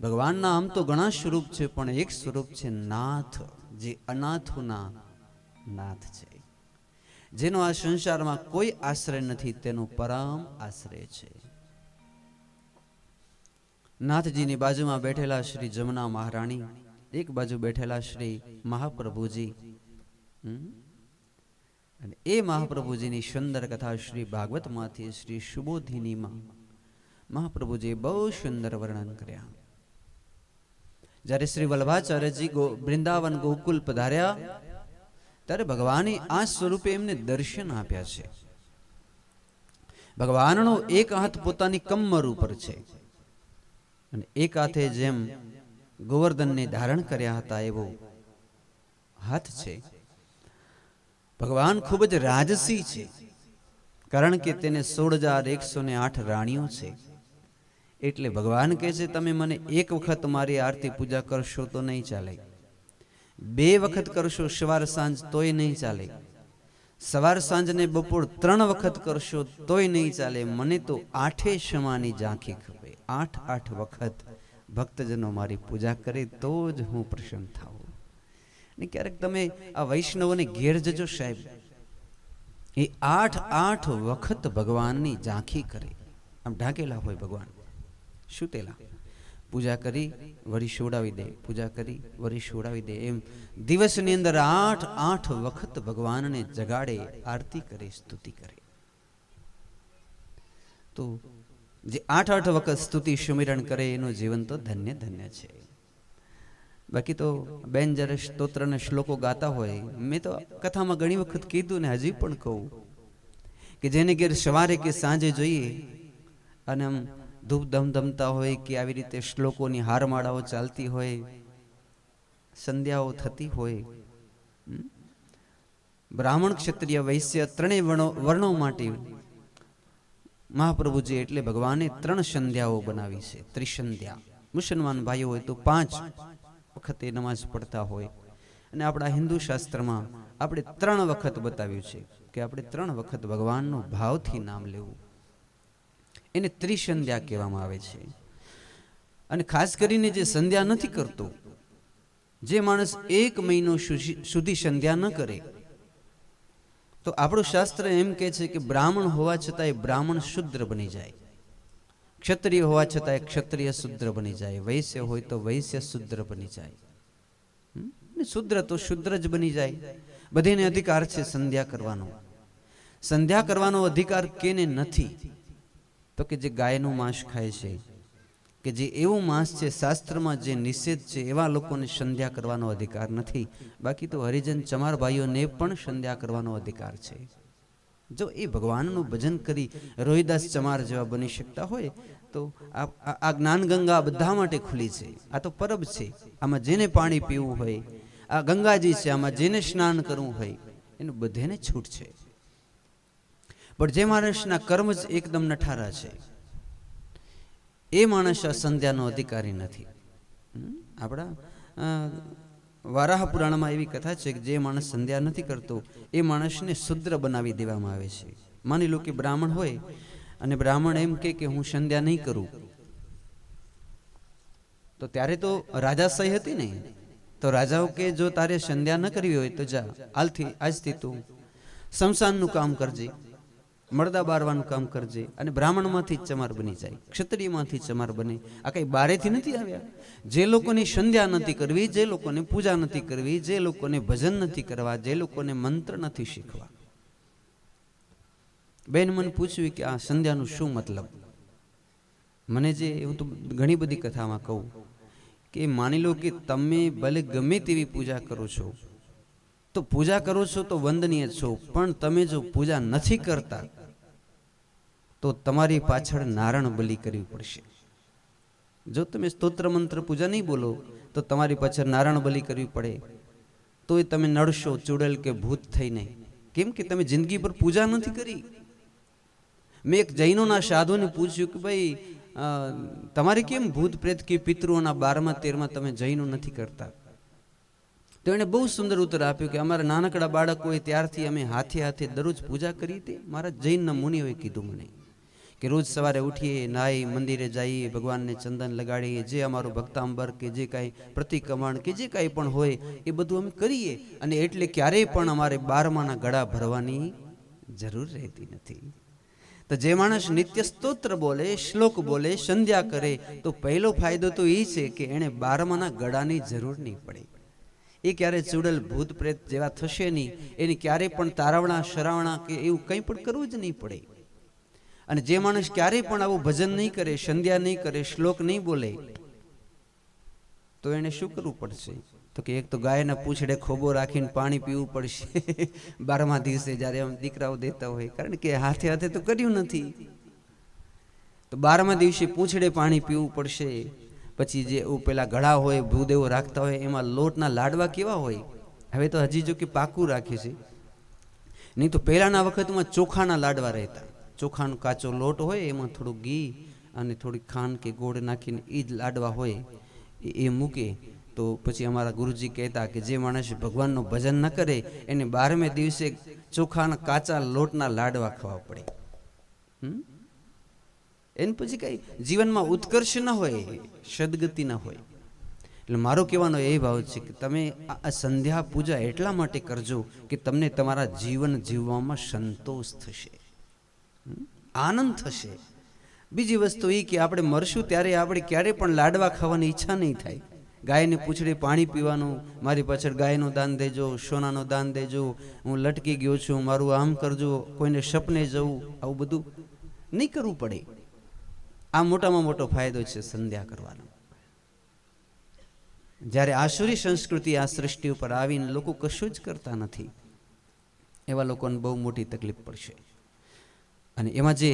ભગવાનના આમ તો ઘણા સ્વરૂપ છે, પણ એક સ્વરૂપ છે નાથ, જે અનાથોના નાથ છે, જેનો આ સંસારમાં કોઈ આશ્રય નથી, તેનો પરમ આશ્રય છે. નાથજીની બાજુમાં બેઠેલા શ્રી જમુના મહારાણી, એક બાજુ બેઠેલા શ્રી મહાપ્રભુજી, અને એ મહાપ્રભુજીની સુંદર કથા શ્રી ભાગવતમાંથી શ્રી સુબોધિનીમાં મહાપ્રભુજીએ બહુ સુંદર વર્ણન કર્યા. જ્યારે શ્રી વલ્લભાચાર્યજી વૃંદાવન ગોકુલ પધાર્યા ત્યારે ભગવાને આ સ્વરૂપે એમને દર્શન આપ્યા છે. ભગવાનનો એક હાથ પોતાની કમર ઉપર છે અને એક હાથે જેમ ગોવર્ધનને ધારણ કર્યા હતા એવો હાથ છે. ભગવાન ખૂબ જ રાજસી છે, કારણ કે તેને 16,108 રાણીઓ છે. એટલે ભગવાન કહે છે તમે મને એક વખત મારી આરતી પૂજા કરશો તો નહીં ચાલે, 2 વખત કરશો સવાર સાંજ તોય નહીં ચાલે, સવાર સાંજ ને બપોર 3 વખત કરશો તોય નહીં ચાલે. મને તો 8 સમાની ઝાંખી ખપે. 8 વખત ભક્તજનો મારી પૂજા કરે તો જ હું પ્રસન્ન થાઉં. ને ક્યારેક તમે આ વૈષ્ણવોને ઘેર જજો સાહેબ, એ 8 વખત ભગવાનની ઝાંખી કરે. આમ ઢાંકેલા હોય ભગવાન, સુતેલા, પૂજા કરી વળી સોડાવી દે, પૂજા કરી વળી સોડાવી દે. એમ દિવસની અંદર 8 વખત ભગવાનને જગાડે, આરતી કરે, સ્તુતિ કરે. તો જે 8 વખત સ્તુતિ સુમિરણ કરે એનું જીવન તો ધન્ય ધન્ય છે. બાકી તો બેન જ્યારે સ્તોત્રના શ્લોકો ગાતા હોય, મેં તો કથામાં ઘણી વખત કીધું ને હજી પણ કહું કે જેને ઘેર સવારે કે સાંજે જોઈએ અને આમ ધૂપ ધમધમતા હોય કે આવી રીતે શ્લોકોની હારમાળાઓ ચાલતી હોય, સંધ્યાઓ થતી હોય, બ્રાહ્મણ ક્ષત્રિય વૈશ્ય ત્રણેય વર્ણો માટે મહાપ્રભુજી એટલે ભગવાને 3 સંધ્યાઓ બનાવી છે, ત્રિસંધ્યા. મુસલમાન ભાઈઓ હોય તો 5 વખતે નમાઝ પડતા હોય, અને આપણા હિન્દુ શાસ્ત્રમાં આપણે 3 વખત બતાવ્યું છે કે આપણે 3 વખત ભગવાનનું ભાવથી નામ લેવું. એને ત્રિસંધ્યા કહેવામાં આવે છે. અને ખાસ કરીને જે સંધ્યા નથી કરતો, જે માણસ 1 મહિનો સુધી સંધ્યા ન કરે, તો આપણું શાસ્ત્ર એમ કહે છે કે બ્રાહ્મણ હોવા છતાંય બ્રાહ્મણ શુદ્ર બની જાય, ક્ષત્રિય હોવા છતાંય ક્ષત્રિય શુદ્ર બની જાય, વૈશ્ય હોય તો વૈશ્ય શુદ્ર બની જાય, શુદ્ર તો શુદ્ર જ બની જાય. બધાને અધિકાર છે સંધ્યા કરવાનો. સંધ્યા કરવાનો અધિકાર કેને નથી? તો કે જે ગાયનું માંસ ખાય છે, કે જે એવું માંસ છે શાસ્ત્રમાં જે નિષેધ છે, એવા લોકોને સંધ્યા કરવાનો અધિકાર નથી. બાકી તો હરિજન ચમાર ભાઈઓને પણ સંધ્યા કરવાનો અધિકાર છે. જો એ ભગવાનનું ભજન કરી રોહિદાસ ચમાર જેવા બની શકતા હોય તો આ જ્ઞાન ગંગા બધા માટે ખુલ્લી છે. આ તો પરબ છે. આમાં જેને પાણી પીવું હોય, આ ગંગાજી છે, આમાં જેને સ્નાન કરવું હોય એનું બધાને છૂટ છે. પણ જે માણસના કર્મ જ એકદમ નઠારા છે, એ માણસ આ સંધ્યાનો અધિકારી નથી. આપણા વારાહ પુરાણમાં એવી કથા છે કે જે માણસ સંધ્યા નથી કરતો એ માણસને શુદ્ર બનાવી દેવામાં આવે છે. માની લો કે બ્રાહ્મણ હોય અને બ્રાહ્મણ એમ કે હું સંધ્યા નહીં કરું, તો ત્યારે તો રાજાશાહી હતી ને, તો રાજાઓ કે જો તારે સંધ્યા ન કરવી હોય તો જા, આજથી તું શમશાનનું કામ કરજે, મળદા બારવાનું કામ કરજે, અને બ્રાહ્મણમાંથી ચમાર બની જાય, ક્ષત્રિયમાંથી ચમાર બને. આ કઈ બારેથી નથી આવ્યા. જે લોકોની સંધ્યા નથી કરવી, જે લોકોને પૂજા નથી કરવી, જે લોકોને ભજન નથી કરવા, જે લોકોને મંત્ર નથી શીખવા. બેન મને પૂછ્યું કે આ સંધ્યાનું શું મતલબ? મને જે હું તો ઘણી બધી કથામાં કહું કે માની લો કે તમે ભલે ગમે તેવી પૂજા કરો છો, તો પૂજા કરો છો તો વંદનીય છો, પણ તમે જો પૂજા નથી કરતા તો તમારી પાછળ નારણ બલિ કરવી પડશે. જો તમે સ્તોત્ર મંત્ર પૂજા નહીં બોલો તો તમારી પાછળ નારણ બલિ કરવી પડે, તો એ તમે નડશો ચૂડેલ કે ભૂત થઈને. કેમ કે તમે જિંદગી પર પૂજા નથી કરી. મેં એક જૈનોના સાધુને પૂછ્યું કે ભાઈ તમારે કેમ ભૂત પ્રેત કે પિતૃઓના 12મા 13મા તમે જૈનો નથી કરતા? તો એણે બહુ સુંદર ઉત્તર આપ્યો કે અમારા નાનકડા બાળકો હોય ત્યારથી અમે હાથે હાથે દરરોજ પૂજા કરી હતી. મારા જૈનના મુનિઓએ કીધું મને કે રોજ સવારે ઉઠીએ, નાહી મંદિરે જઈએ, ભગવાનને ચંદન લગાડીએ, જે અમારું ભક્તાંબર કે જે કાંઈ પ્રતિક્રમણ કે જે કાંઈ પણ હોય એ બધું અમે કરીએ, અને એટલે ક્યારેય પણ અમારે 12માના ગળા ભરવાની જરૂર રહેતી નથી. તો જે માણસ નિત્ય સ્તોત્ર બોલે, શ્લોક બોલે, સંધ્યા કરે, તો પહેલો ફાયદો તો એ છે કે એણે 12માના ગળાની જરૂર નહીં પડે. એ ક્યારે ચૂડેલ ભૂત પ્રેત જેવા થશે નહીં, એને ક્યારે પણ તારાવણા શરાવણા કે એવું કંઈ પણ કરવું જ નહીં પડે. અને જે માણસ ક્યારેય પણ આવું ભજન નહીં કરે, સંધ્યા નહીં કરે, શ્લોક નહીં બોલે, તો એને શું કરવું પડશે? તો કે એક તો ગાયના પૂંછડે ખોબો રાખીને પાણી પીવું પડશે 12મા દિવસે જ્યારે આમ દીકરાઓ દેતા હોય, કારણ કે હાથે હાથે તો કર્યું નથી. તો 12મા દિવસે પૂંછડે પાણી પીવું પડશે. પછી જે પેલા ઘડા હોય ભૂદેવો રાખતા હોય એમાં લોટના લાડવા કેવા હોય, હવે તો હજી જો કે પાકું રાખે છે, નહીં તો પહેલાના વખતમાં ચોખાના લાડવા રહેતા. ચોખાનો કાચો લોટ હોય, એમાં થોડું ઘી અને થોડી ખાંડ કે ગોળ નાખીને એ જ લાડવા હોય એ મૂકે. તો પછી અમારા ગુરુજી કહેતા કે જે માણસ ભગવાનનું ભજન ન કરે એને 12મે દિવસે ચોખાના કાચા લોટના લાડવા ખાવા પડે. એને પછી કઈ જીવનમાં ઉત્કર્ષ ન હોય, સદગતિ ન હોય. એટલે મારો કહેવાનો એ ભાવ છે કે તમે આ સંધ્યા પૂજા એટલા માટે કરજો કે તમને તમારા જીવન જીવવામાં સંતોષ થશે, આનંદ થશે. બીજી વસ્તુ એ કે આપણે મરશું ત્યારે આપણે ક્યારેય પણ લાડવા ખાવાની ઈચ્છા નહીં થાય. ગાયને પૂંછડે પાણી પીવાનું, મારી પાછળ ગાયનું દાન દેજો, સોનાનું દાન દેજો, હું લટકી ગયો છું, મારું આમ કરજો, કોઈને સપને જવું, આવું બધું નહીં કરવું પડે. આ મોટામાં મોટો ફાયદો છે સંધ્યા કરવાનો. જ્યારે આસુરી સંસ્કૃતિ આ સૃષ્ટિ ઉપર આવીને લોકો કશું જ કરતા નથી, એવા લોકોને બહુ મોટી તકલીફ પડશે. અને એમાં જે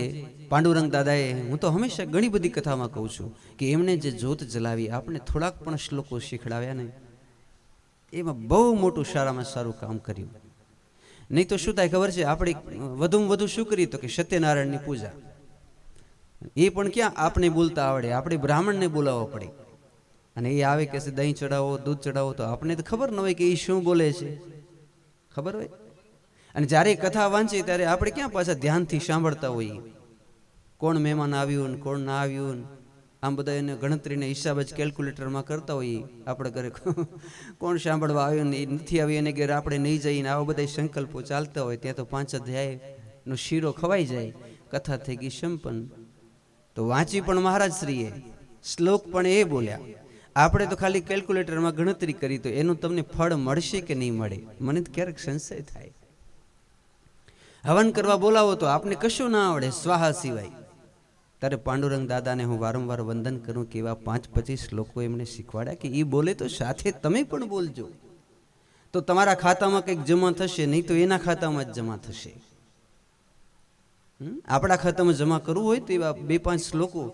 પાંડુરંગ દાદાએ, હું તો હંમેશા ઘણી બધી કથામાં કહું છું કે એમણે જે જ્યોત જલાવી, આપણે થોડાક પણ શ્લોકો શીખડાવ્યા ને, એમાં બહુ મોટું સારામાં સારું કામ કર્યું. નહીં તો શું થાય ખબર છે, આપણે વધુમાં વધુ શું કરીએ તો કે સત્યનારાયણની પૂજા, એ પણ ક્યાં આપણે બોલતા આવડે, આપણે બ્રાહ્મણને બોલાવવો પડે. અને એ આવે કે દહીં ચડાવો, દૂધ ચડાવો, તો આપણે તો ખબર ન હોય કે એ શું બોલે છે, ખબર હોય. અને જ્યારે કથા વાંચીએ ત્યારે આપણે ક્યાં પાછા ધ્યાનથી સાંભળતા હોઈએ, કોણ મહેમાન આવ્યું ને કોણ ના આવ્યું, આમ બધા એને ગણતરીને હિસાબ જ કેલ્ક્યુલેટરમાં કરતા હોઈએ. આપણે ઘરે કોણ સાંભળવા આવ્યો ને એ નથી આવ્યો એને ઘરે આપણે નહીં જઈને આવા બધા સંકલ્પો ચાલતા હોય. ત્યાં તો 5 અધ્યાયનો શીરો ખવાઈ જાય, કથા થઈ ગઈ સંપન્ન. તો વાંચી પણ મહારાજ શ્રીએ, શ્લોક પણ એ બોલ્યા. આપણે તો ખાલી કેલ્ક્યુલેટરમાં ગણતરી કરી, તો એનું તમને ફળ મળશે કે નહીં મળે, મને તો ક્યારેક સંશય થાય. હવન કરવા બોલાવો તો આપને કશું ના આવડે સ્વાહા સિવાય. ત્યારે પાંડુરંગ દાદાને હું વારંવાર વંદન કરું કે એવા 5-25 લોકો એમણે શીખવાડ્યા કે એ બોલે તો સાથે તમે પણ બોલજો, તો તમારા ખાતામાં કંઈક જમા થશે, નહીં તો એના ખાતામાં જ જમા થશે. આપણા ખાતામાં જમા કરવું હોય તો એવા 2-5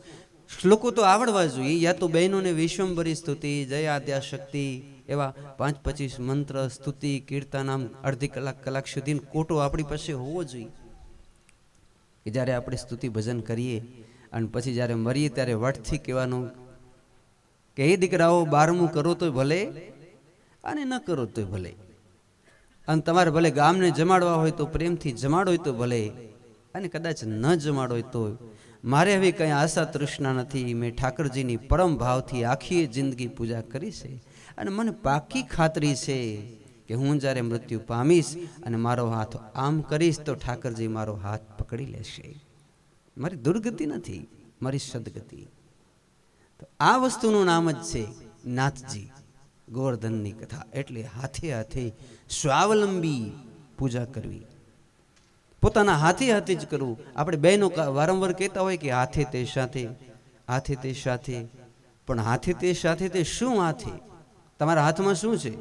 શ્લોકો તો આવડવા જોઈએ. યા તો બહેનોને વિશ્વંભરી સ્તુતિ, જય આદ્યા શક્તિ, એવા 5-25 મંત્ર, સ્તુતિ, કીર્તન, આમ અડધી કલાક સુધી કોટો આપણી પાસે હોવો જોઈએ કે જ્યારે આપણે સ્તુતિ ભજન કરીએ અને પછી જ્યારે મરીએ ત્યારે વટથી કહેવાનું કે એ દીકરાઓ 12મું કરો તોય ભલે અને ન કરો તોય ભલે, અને તમારે ભલે ગામને જમાડવા હોય તો પ્રેમથી જમાડો હોય તો ભલે, અને કદાચ ન જમાડો હોય તો મારે હવે કંઈ આશા તૃષ્ણા નથી. મેં ઠાકરજીની પરમ ભાવથી આખી જિંદગી પૂજા કરી છે અને મને પાકી ખાતરી છે કે હું જ્યારે મૃત્યુ પામીશ અને મારો હાથ આમ કરીશ તો ઠાકરજી મારો હાથ પકડી લેશે. મારી દુર્ગતિ નથી, મારી સદગતિ. તો આ વસ્તુનું નામ જ છે નાથજી, ગોવર્ધનની કથા. એટલે હાથે હાથે સ્વાવલંબી પૂજા કરવી, પોતાના હાથે હાથે જ કરવું. આપણે બહેનો વારંવાર કહેતા હોય કે હાથે તે સાથે, હાથે તે સાથે, પણ હાથે તે સાથે તે શું હાથે? તમારા હાથમાં શું છે?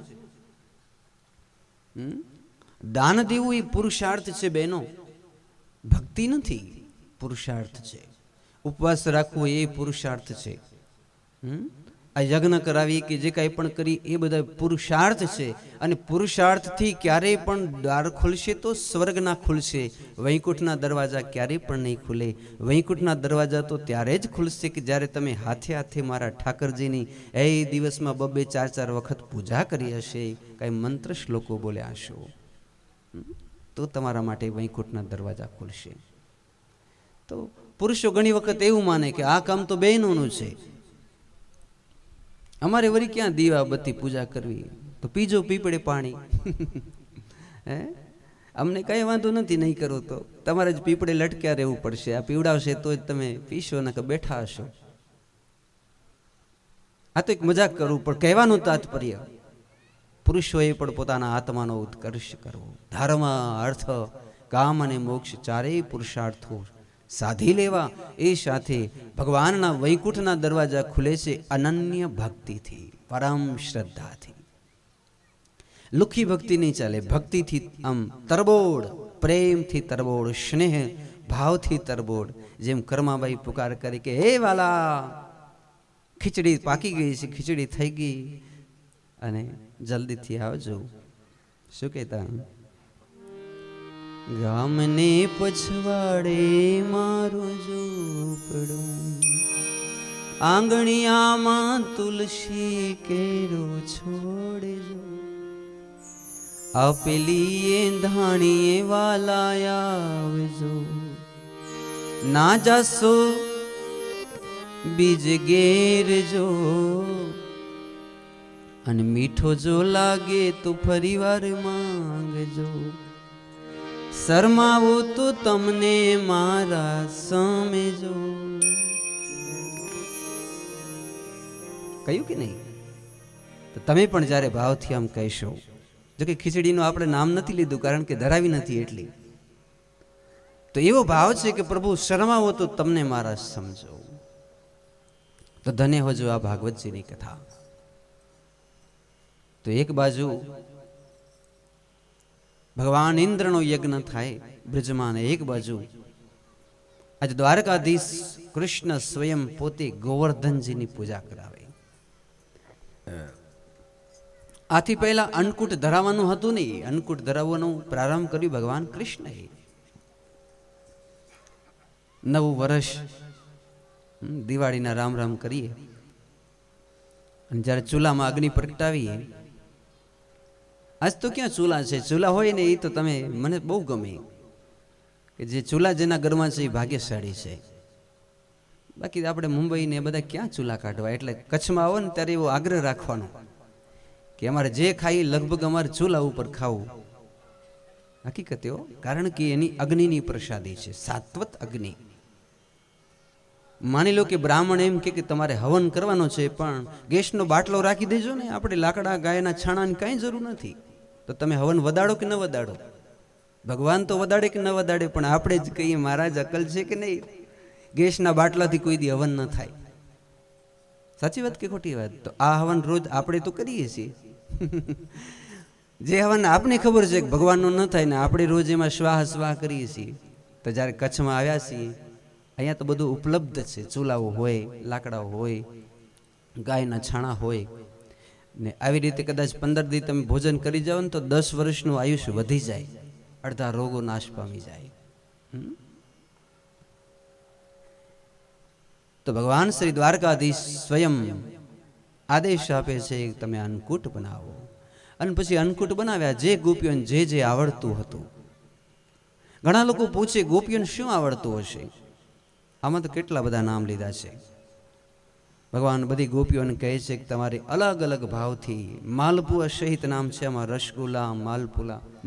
દાન દેવું એ પુરુષાર્થ છે બહેનો, ભક્તિ નથી, પુરુષાર્થ છે. ઉપવાસ રાખવો એ પુરુષાર્થ છે. આ યજ્ઞ કરાવી કે જે કાંઈ પણ કરી એ બધા પુરુષાર્થ છે. અને પુરુષાર્થથી ક્યારેય પણ દ્વાર ખુલશે તો સ્વર્ગના ખુલશે, વૈકુંઠના દરવાજા ક્યારેય પણ નહીં ખુલે. વૈકુંઠના દરવાજા તો ત્યારે જ ખુલશે કે જ્યારે તમે હાથે હાથે મારા ઠાકરજીની એ દિવસમાં 2-4 વખત પૂજા કરી હશે, કાંઈ મંત્ર શ્લોકો બોલ્યા હશો, તો તમારા માટે વૈકુંઠના દરવાજા ખુલશે. તો પુરુષો ઘણી વખત એવું માને કે આ કામ તો બહેનોનું છે, અમારે વળી ક્યાં દીવા બત્તી પૂજા કરવી, તો પીજો પીપળે પાણી. હે, અમને કઈ વાંધો નથી, નહીં કરો તો તમારે જ પીપળે લટક્યા રહેવું પડશે. આ પીવડાવશે તો જ તમે પીશો, ને કે બેઠા હશો. આ તો એક મજાક કરવું, પણ કહેવાનું તાત્પર્ય પુરુષોએ પણ પોતાના આત્માનો ઉત્કર્ષ કરવો, ધર્મ, અર્થ, કામ અને મોક્ષ ચારેય પુરુષાર્થો સાધી લેવા. એ સાથે ભગવાનના વૈકુંઠના દરવાજા ખુલે છે અનન્ય ભક્તિથી, પરમ શ્રદ્ધાથી. લુખી ભક્તિ નહીં ચાલે, ભક્તિથી આમ તરબોળ, પ્રેમથી તરબોળ, સ્નેહ ભાવથી તરબોળ. જેમ કર્માબાઈ પુકાર કરી કે હે વાલા, ખીચડી પાકી ગઈ છે, ખીચડી થઈ ગઈ અને જલ્દીથી આવજો. શું કહેતા? ગામને પછવાડે મારું ઝૂંપડું, આંગણિયામાં તુલસી કેરો છોડજો, આપેલી ધાણીએ વાલા આવજો, ના જાશો બીજ ગેરજો, અને મીઠો જો લાગે તો ફરી વાર માંગજો, શરમાવો તો તમને મારા સામે જો. કહ્યું કે નહીં? તો તમે પણ જ્યારે ભાવથી આમ કહેશો, જો કે ખીચડીનું આપણે નામ નથી લીધું કારણ કે ધરાવી નથી એટલી, તો એવો ભાવ છે કે પ્રભુ શરમાવો તો તમને મારા સમજો, તો ધન્ય હોજો આ ભાગવતજીની કથા. તો એક બાજુ ભગવાન ઇન્દ્રનો યજ્ઞ થાય બ્રજમાં, એક બાજુ આજે દ્વારકાધીશ કૃષ્ણ સ્વયં પોતે ગોવર્ધનજીની પૂજા કરાવે. આથી પહેલા અન્નકૂટ ધરાવવાનું હતું નહીં, અન્નકૂટ ધરાવવાનો પ્રારંભ કર્યું ભગવાન કૃષ્ણએ. નવું વર્ષ દિવાળીના રામ રામ કરીએ અને જ્યારે ચૂલામાં અગ્નિ પ્રગટાવીએ. આજ તો ક્યાં ચૂલા છે? ચૂલા હોય ને એ તો તમે, મને બહુ ગમે કે જે ચૂલા જેના ઘરમાં છે એ ભાગ્યશાળી છે. બાકી આપણે મુંબઈ ને બધા ક્યાં ચૂલા કાઢવા. એટલે કચ્છમાં આવો ને ત્યારે એવો આગ્રહ રાખવાનો કે અમારે જે ખાઈ લગભગ અમારે ચૂલા ઉપર ખાવું. હકીકતે કારણ કે એની અગ્નિની પ્રસાદી છે, સાત્વત અગ્નિ. માની લો કે બ્રાહ્મણ એમ કે તમારે હવન કરવાનો છે, પણ ગેસનો બાટલો રાખી દેજો ને, આપણે લાકડા ગાયના છાણાની કાંઈ જરૂર નથી, તો તમે હવન વદાડો કે ન વદાડો? ભગવાન તો વદાડે કે ન વદાડે, પણ આપણે જ કહીએ મહારાજ અકલ છે કે નહીં, ગેસના બાટલાથી કોઈ દી હવન ન થાય. સાચી વાત કે ખોટી વાત? તો આ હવન રોજ આપણે તો કરીએ છીએ. જે હવન આપને ખબર છે કે ભગવાનનો ન થાય ને આપણે રોજ એમાં સ્વાહ સ્વાહ કરીએ છીએ. તો જ્યારે કચ્છમાં આવ્યા છીએ, અહીંયા તો બધું ઉપલબ્ધ છે, ચૂલાઓ હોય, લાકડાઓ હોય, ગાયના છાણા હોય ને આવી રીતે કદાચ 15 દી તમે ભોજન કરી જાઓ ને તો 10 વર્ષનું આયુષ્ય વધી જાય, અડધા રોગો નાશ પામી જાય. તો ભગવાન શ્રી દ્વારકાધીશ સ્વયં આદેશ આપે છે કે તમે અન્નકૂટ બનાવો. અને પછી અન્નકૂટ બનાવ્યા. જે ગોપીઓને જે આવડતું હતું. ઘણા લોકો પૂછે ગોપીઓને શું આવડતું હશે? આમાં તો કેટલા બધા નામ લીધા છે. ભગવાન બધી ગોપીઓને કહે છે કે તમારે અલગ અલગ ભાવથી, માલપુઆ સહિત નામ છે આમાં, રસગુલ્લા,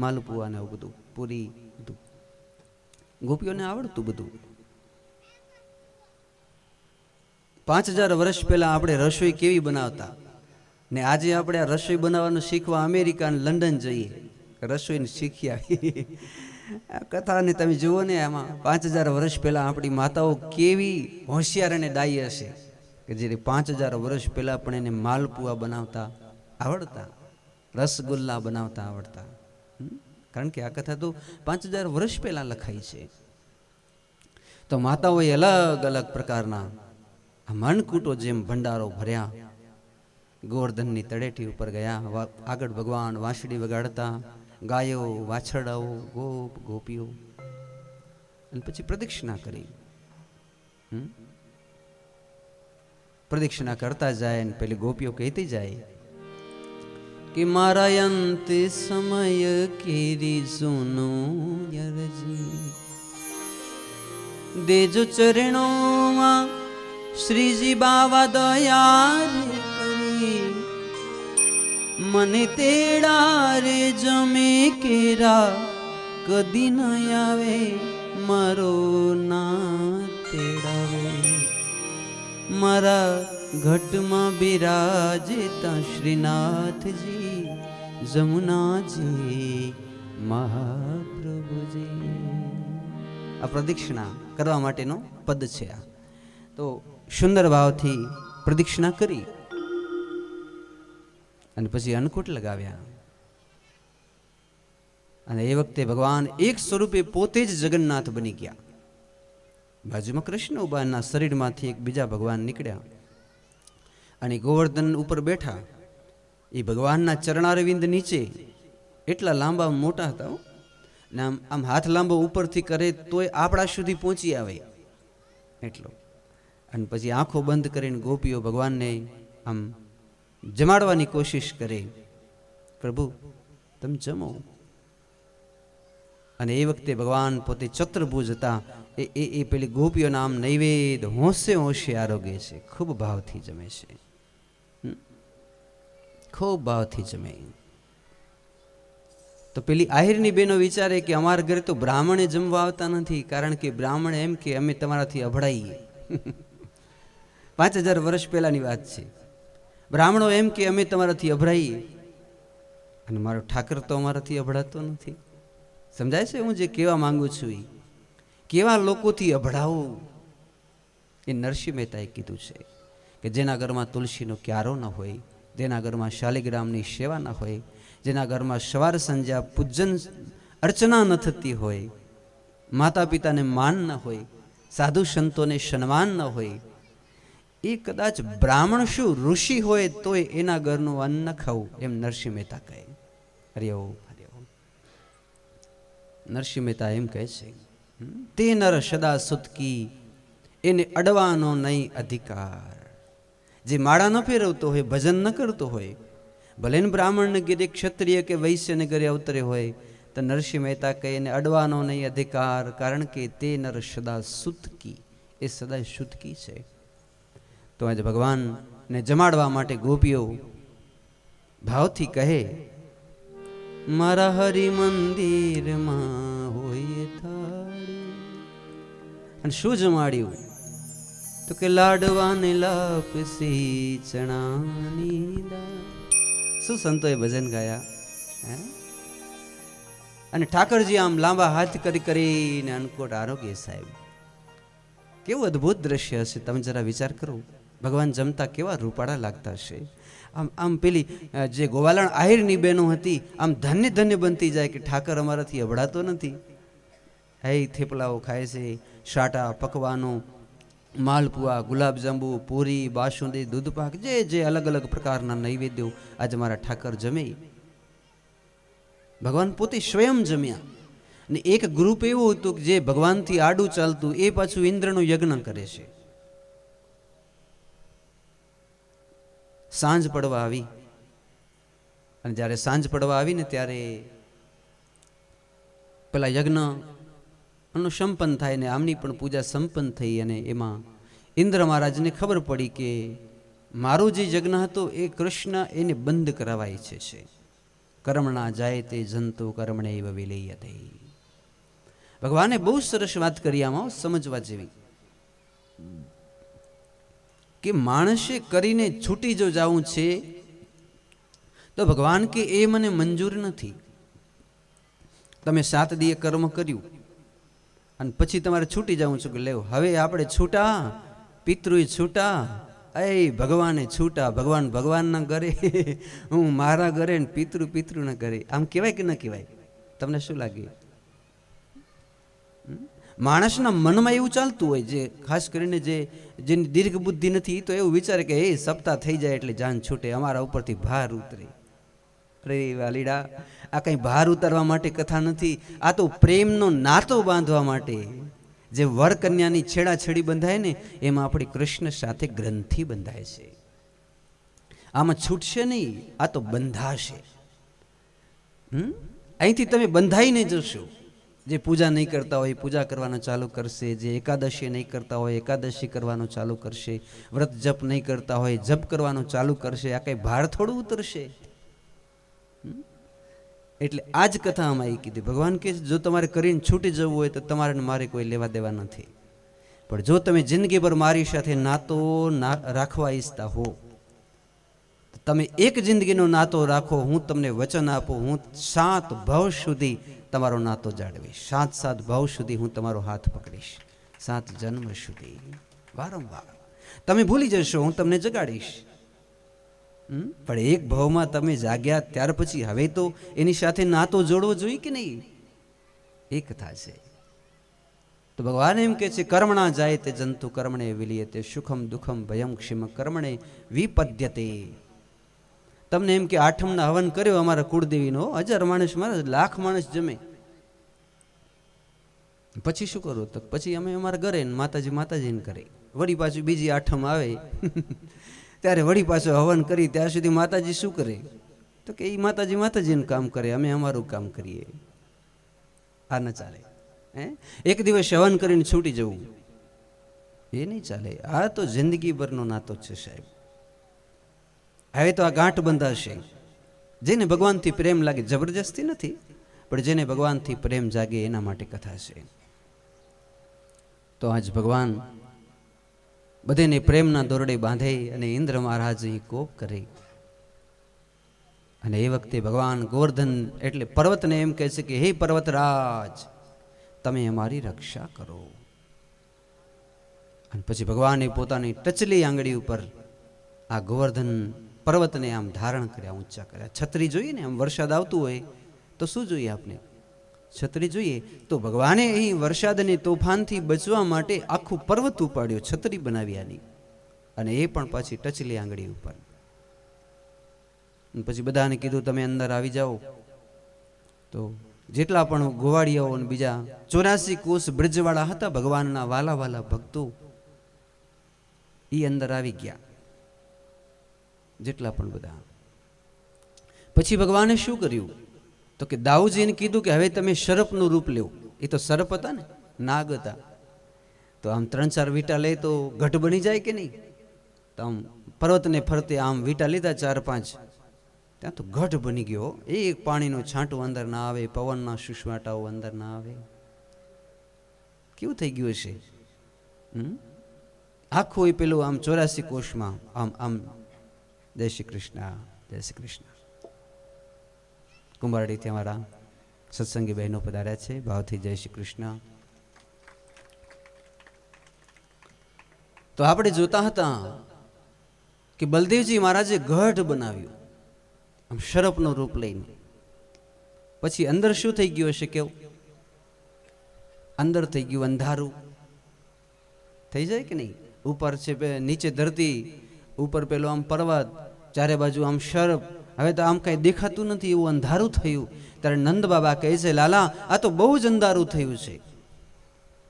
માલપુઆ ને એવું બધું, પૂરી, બધું ગોપીઓને આવડતું બધું. 5000 વર્ષ પહેલા આપણે રસોઈ કેવી બનાવતા ને આજે આપણે આ રસોઈ બનાવવાનું શીખવા અમેરિકા અને લંડન જઈએ, રસોઈને શીખી આવી. આ કથાને તમે જુઓ ને, આમાં 5000 વર્ષ પહેલા આપણી માતાઓ કેવી હોશિયાર અને ડાઈ હશે કે જે 5000 વર્ષ પહેલા પણ એને માલપુઆ બનાવતા આવડતા, રસગુલ્લા બનાવતા આવડતા. કારણ કે આ કથા તો 5000 વર્ષ પહેલા લખાઈ છે. તો માતાઓએ અલગ અલગ પ્રકારના અન્નકૂટો જેમ ભંડારો ભર્યા. ગોવર્ધનની તળેટી ઉપર ગયા, આગળ ભગવાન વાંસળી વગાડતા, ગાયો, વાછરડાઓ, ગોપ ગોપીઓ, અને પછી પ્રદક્ષિણા કરી. પ્રદક્ષિણા કરતા જાય ને પેલી ગોપીઓ કહેતી જાય કે મારા અંત સમય કેરી સોનું યરજી, દેજો ચરણોમાં શ્રીજી બાવા દયા કરી, મને તેડા રે જમે કેરા કદી ન આવે, મારો ના તેડાવે, મારા ઘટમાં બિરાજતા શ્રીનાથજી, જમુનાજી મહાપ્રભુજી. આ પ્રદક્ષિણા કરવા માટેનો પદ છે. આ તો સુંદર ભાવથી પ્રદક્ષિણા કરી અને પછી અન્નકૂટ લગાવ્યા. અને એ વખતે ભગવાન એક સ્વરૂપે પોતે જ જગન્નાથ બની ગયા. બાજુમાં કૃષ્ણ ઉભાના શરીરમાંથી એક બીજા ભગવાન નીકળ્યા અને ગોવર્ધન ઉપર બેઠા. એ ભગવાનના ચરણારવિંદ નીચે એટલા લાંબા મોટા હતા ને આમ હાથ લાંબો ઉપરથી કરે તોય આપણા સુધી પહોંચી આવે એટલો. અને પછી આંખો બંધ કરીને ગોપીઓ ભગવાનને આમ જમાડવાની કોશિશ કરે, પ્રભુ તમે જમો. અને એ વખતે ભગવાન પોતે ચતુર્ભુજ હતા. એ પેલી ગોપીઓના આમ નૈવેદ હોંશે હોંશે આરોગે છે, ખૂબ ભાવથી જમે છે, ખૂબ ભાવથી જમે. તો પેલી આહિરની બહેનો વિચારે કે અમારા ઘરે તો બ્રાહ્મણે જમવા આવતા નથી, કારણ કે બ્રાહ્મણ એમ કે અમે તમારાથી અભડાઈએ. 5000 વર્ષ પહેલાની વાત છે. બ્રાહ્મણો એમ કે અમે તમારાથી અભડાઈએ, અને મારો ઠાકર તો અમારાથી અભડાતો નથી. સમજાય છે હું જે કહેવા માંગુ છું? એ કેવા લોકોથી અભડાવું એ નરસિંહ મહેતાએ કીધું છે કે જેના ઘરમાં તુલસીનો ક્યારો ન હોય, જેના ઘરમાં શાલિગ્રામની સેવા ન હોય, જેના ઘરમાં સવાર સંધ્યા પૂજન અર્ચના ન થતી હોય, માતા પિતાને માન ન હોય, સાધુ સંતોને સન્માન ન હોય, એ કદાચ બ્રાહ્મણ શું ઋષિ હોય તોય એના ઘરનું અન્ન ન ખાવું, એમ નરસિંહ મહેતા કહે. હરિઓમ હરિઓમ. નરસિંહ મહેતા એમ કહે છે, તે નર સદા સુતકી એને અડવાનો નહીં અધિકાર. જે માળા ન ફેરવતો હોય, ભજન ન કરતો હોય, ભલે ને બ્રાહ્મણને ઘેરે ક્ષત્રિય કે વૈશ્યને ઘરે અવતરે હોય, તો નરસિંહ મહેતા કહે એને અડવાનો નહીં અધિકાર, કારણ કે તે નર સદા સુતકી એ સદાય શુદ્ધકી છે. તો આજે ભગવાનને જમાડવા માટે ગોપીઓ ભાવથી કહે, મારા હરિ મંદિરમાં હોય થાળી. અને શું જમાડ્યું? તો કે લાડવાને લાપસી ચણાની દાળ. શું સંતોએ ભજન ગાયા હે? અને ઠાકરજી આમ લાંબા હાથ કરી કરીને અનકોટ આરોગ્ય સાહેબ. કેવું અદ્ભુત દ્રશ્ય હશે, તમે જરા વિચાર કરો. ભગવાન જમતા કેવા રૂપાળા લાગતા હશે. આમ આમ પેલી જે ગોવાલણ આહિરની બહેનો હતી, આમ ધન્ય ધન્ય બનતી જાય કે ઠાકર અમારાથી અભડાતો નથી. હે થેપલાઓ ખાય છે, શાટા, પકવાનો, માલપુઆ, ગુલાબજાંબુ, પૂરી, બાસુંદી, દૂધપાક, જે જે અલગ અલગ પ્રકારના નૈવેદ્યો આજે મારા ઠાકર જમે. ભગવાન પોતે સ્વયં જમ્યા. અને એક ગ્રુપ એવું હતું કે જે ભગવાનથી આડું ચાલતું, એ પાછું ઇન્દ્રનો યજ્ઞ કરે છે. સાંજ પડવા આવી, અને જ્યારે સાંજ પડવા આવી ને ત્યારે પેલા યજ્ઞનું સંપન્ન થાય ને આમની પણ પૂજા સંપન્ન થઈ. અને એમાં ઇન્દ્ર મહારાજને ખબર પડી કે મારો જે યજ્ઞ હતો એ કૃષ્ણ એને બંધ કરાવવા ઈચ્છે છે. કર્મણા જાય તે જંતુ કર્મણે એવ વિલયતે. ભગવાને બહુ સરસ વાત કરી આમાં, સમજવા જેવી, કે માણસે કરીને છૂટી જો જાવું છે તો ભગવાન કે એ મને મંજૂર નથી. તમે 7 દીએ કર્મ કર્યું અને પછી તમારે છૂટી જવું છે કે લેવ હવે આપણે છૂટા, પિતૃએ છૂટા, એ ભગવાને છૂટા. ભગવાન ભગવાનના ઘરે, હું મારા ઘરે, ને પિતૃ પિતૃના ઘરે. આમ કહેવાય કે ન કહેવાય? તમને શું લાગે? માણસના મનમાં એવું ચાલતું હોય, જે ખાસ કરીને જેની દીર્ઘ બુદ્ધિ નથી, તો એવું વિચારે કે એ સપ્તાહ થઈ જાય એટલે જાન છૂટે, અમારા ઉપરથી ભાર ઉતરે. અરે વાલીડા, આ કંઈ ભાર ઉતારવા માટે કથા નથી. આ તો પ્રેમનો નાતો બાંધવા માટે. જે વર કન્યાની છેડાછેડી બંધાય ને, એમાં આપણી કૃષ્ણ સાથે ગ્રંથિ બંધાય છે. આમાં છૂટશે નહીં, આ તો બંધાશે. અહીંથી તમે બંધાઈને જશો. જે પૂજા નહીં કરતા હોય પૂજા કરવાનું ચાલુ કરશે, જે એકાદશી નહીં કરતા હોય એકાદશી કરવાનું ચાલુ કરશે, વ્રત જપ નહીં કરતા હોય જપ કરવાનું ચાલુ કરશે. આ કંઈ ભાર થોડું ઉતરશે? એટલે આ જ કથા આમાં એ કીધી. ભગવાન કે જો તમારે કરીને છૂટી જવું હોય તો તમારે મારે કોઈ લેવા દેવા નથી. પણ જો તમે જિંદગીભર મારી સાથે નાતો રાખવા ઈચ્છતા હો, તમે એક જિંદગીનો નાતો રાખો. હું તમને વચન આપું, હું 7 ભવ સુધી તમારો નાતો જાળવીશ. 7 ભવ સુધી હું તમારો હાથ પકડીશ. 7 જન્મ સુધી વારંવાર. તમે ભૂલી જશો, હું તમને જગાડીશ. પણ એક ભાવમાં તમે જાગ્યા ત્યાર પછી હવે તો એની સાથે નાતો જોડવો જોઈએ કે નહીં? એ કથા છે. તો ભગવાન એમ કે છે, કર્મણા જાય તે જંતુ કર્મણે વિલીયતે, સુખમ દુઃખમ ભયમ ક્ષિમ કર્મણે વિપદ્યતે. તમને એમ કે 8મના હવન કર્યો અમારા કુળદેવીનો, 1000 માણસ, મારા 1,00,000 માણસ જમે, પછી શું કરું? તો પછી અમે અમારા ઘરે માતાજીને કરે. વળી પાછું બીજી 8મ આવે ત્યારે વળી પાછો હવન કરી, ત્યાં સુધી માતાજી શું કરે? તો કે એ માતાજીનું કામ કરે, અમે અમારું કામ કરીએ. આ ન ચાલે. એક દિવસ હવન કરીને છૂટી જવું એ નહીં ચાલે. આ તો જિંદગીભરનો નાતો છે સાહેબ. હવે તો આ ગાંઠ બંધાશે. જેને ભગવાનથી પ્રેમ લાગે, જબરજસ્તી નથી, પણ જેને ભગવાનથી પ્રેમ જાગે એના માટે કથા છે. તો આજ ભગવાન બધેને પ્રેમના દોરડે બાંધે અને ઇન્દ્ર મહારાજ અહીં કોપ કરે. અને એ વખતે ભગવાન ગોવર્ધન એટલે પર્વતને એમ કહે છે કે હે પર્વતરાજ, તમે અમારી રક્ષા કરો. અને પછી ભગવાને પોતાની ટચલી આંગળી ઉપર આ ગોવર્ધન પર્વતને આમ ધારણ કર્યા, ઊંચા કર્યા. છત્રી જોઈએ ને, આમ વરસાદ આવતું હોય તો શું જોઈએ આપણે? છત્રી જોઈએ. તો ભગવાને અહીં વરસાદને તોફાનથી બચવા માટે આખું પર્વત ઉપાડ્યો, છત્રી બનાવી આની, અને એ પણ પાછી ટચલી આંગળી ઉપર. પછી બધાને કીધું તમે અંદર આવી જાઓ. તો જેટલા પણ ગોવાળિયાઓ અને બીજા 84 કોષ બ્રજવાળા હતા, ભગવાનના વાલા વાલા ભક્તો, એ અંદર આવી ગયા, જેટલા પણ બધા. પછી ભગવાને શું કર્યું? તો કે દાઉજીને કીધું કે હવે તમે સર્પનું રૂપ લેવો. એ તો સર્પ હતા ને, નાગ હતા. તો આમ 3-4 વીંટા લે તો ઘટ બની જાય કે નહીં? તો આમ પર્વતને ફરતે આમ વીંટા લીધા 4-5, ત્યાં તો ઘટ બની ગયો. એક પાણીનું છાંટું અંદર ના આવે, પવનના સુસવાટાઓ અંદર ના આવે. કેવું થઈ ગયું હશે? આખું એ પેલું આમ 84 કોષમાં આમ આમ જય શ્રી કૃષ્ણ, જય શ્રી કૃષ્ણ. કુંભારડીથી અમારા સત્સંગી બહેનો પધાર્યા છે, ભાવથી જય શ્રી કૃષ્ણ. તો આપણે જોતા હતા કે બલદેવજી મહારાજે ગઢ બનાવ્યું આમ શરપનું રૂપ લઈને. પછી અંદર શું થઈ ગયું હશે? કેવું અંદર થઈ ગયું? અંધારું થઈ જાય કે નહીં? ઉપર છે નીચે ધરતી, ઉપર પેલો આમ પર્વત, ચારે બાજુ આમ શરપ. હવે તો આમ કઈ દેખાતું નથી, એવું અંધારું થયું. ત્યારે નંદ બાબા કહે છે, લાલા આ તો બહુ જ અંધારું થયું છે,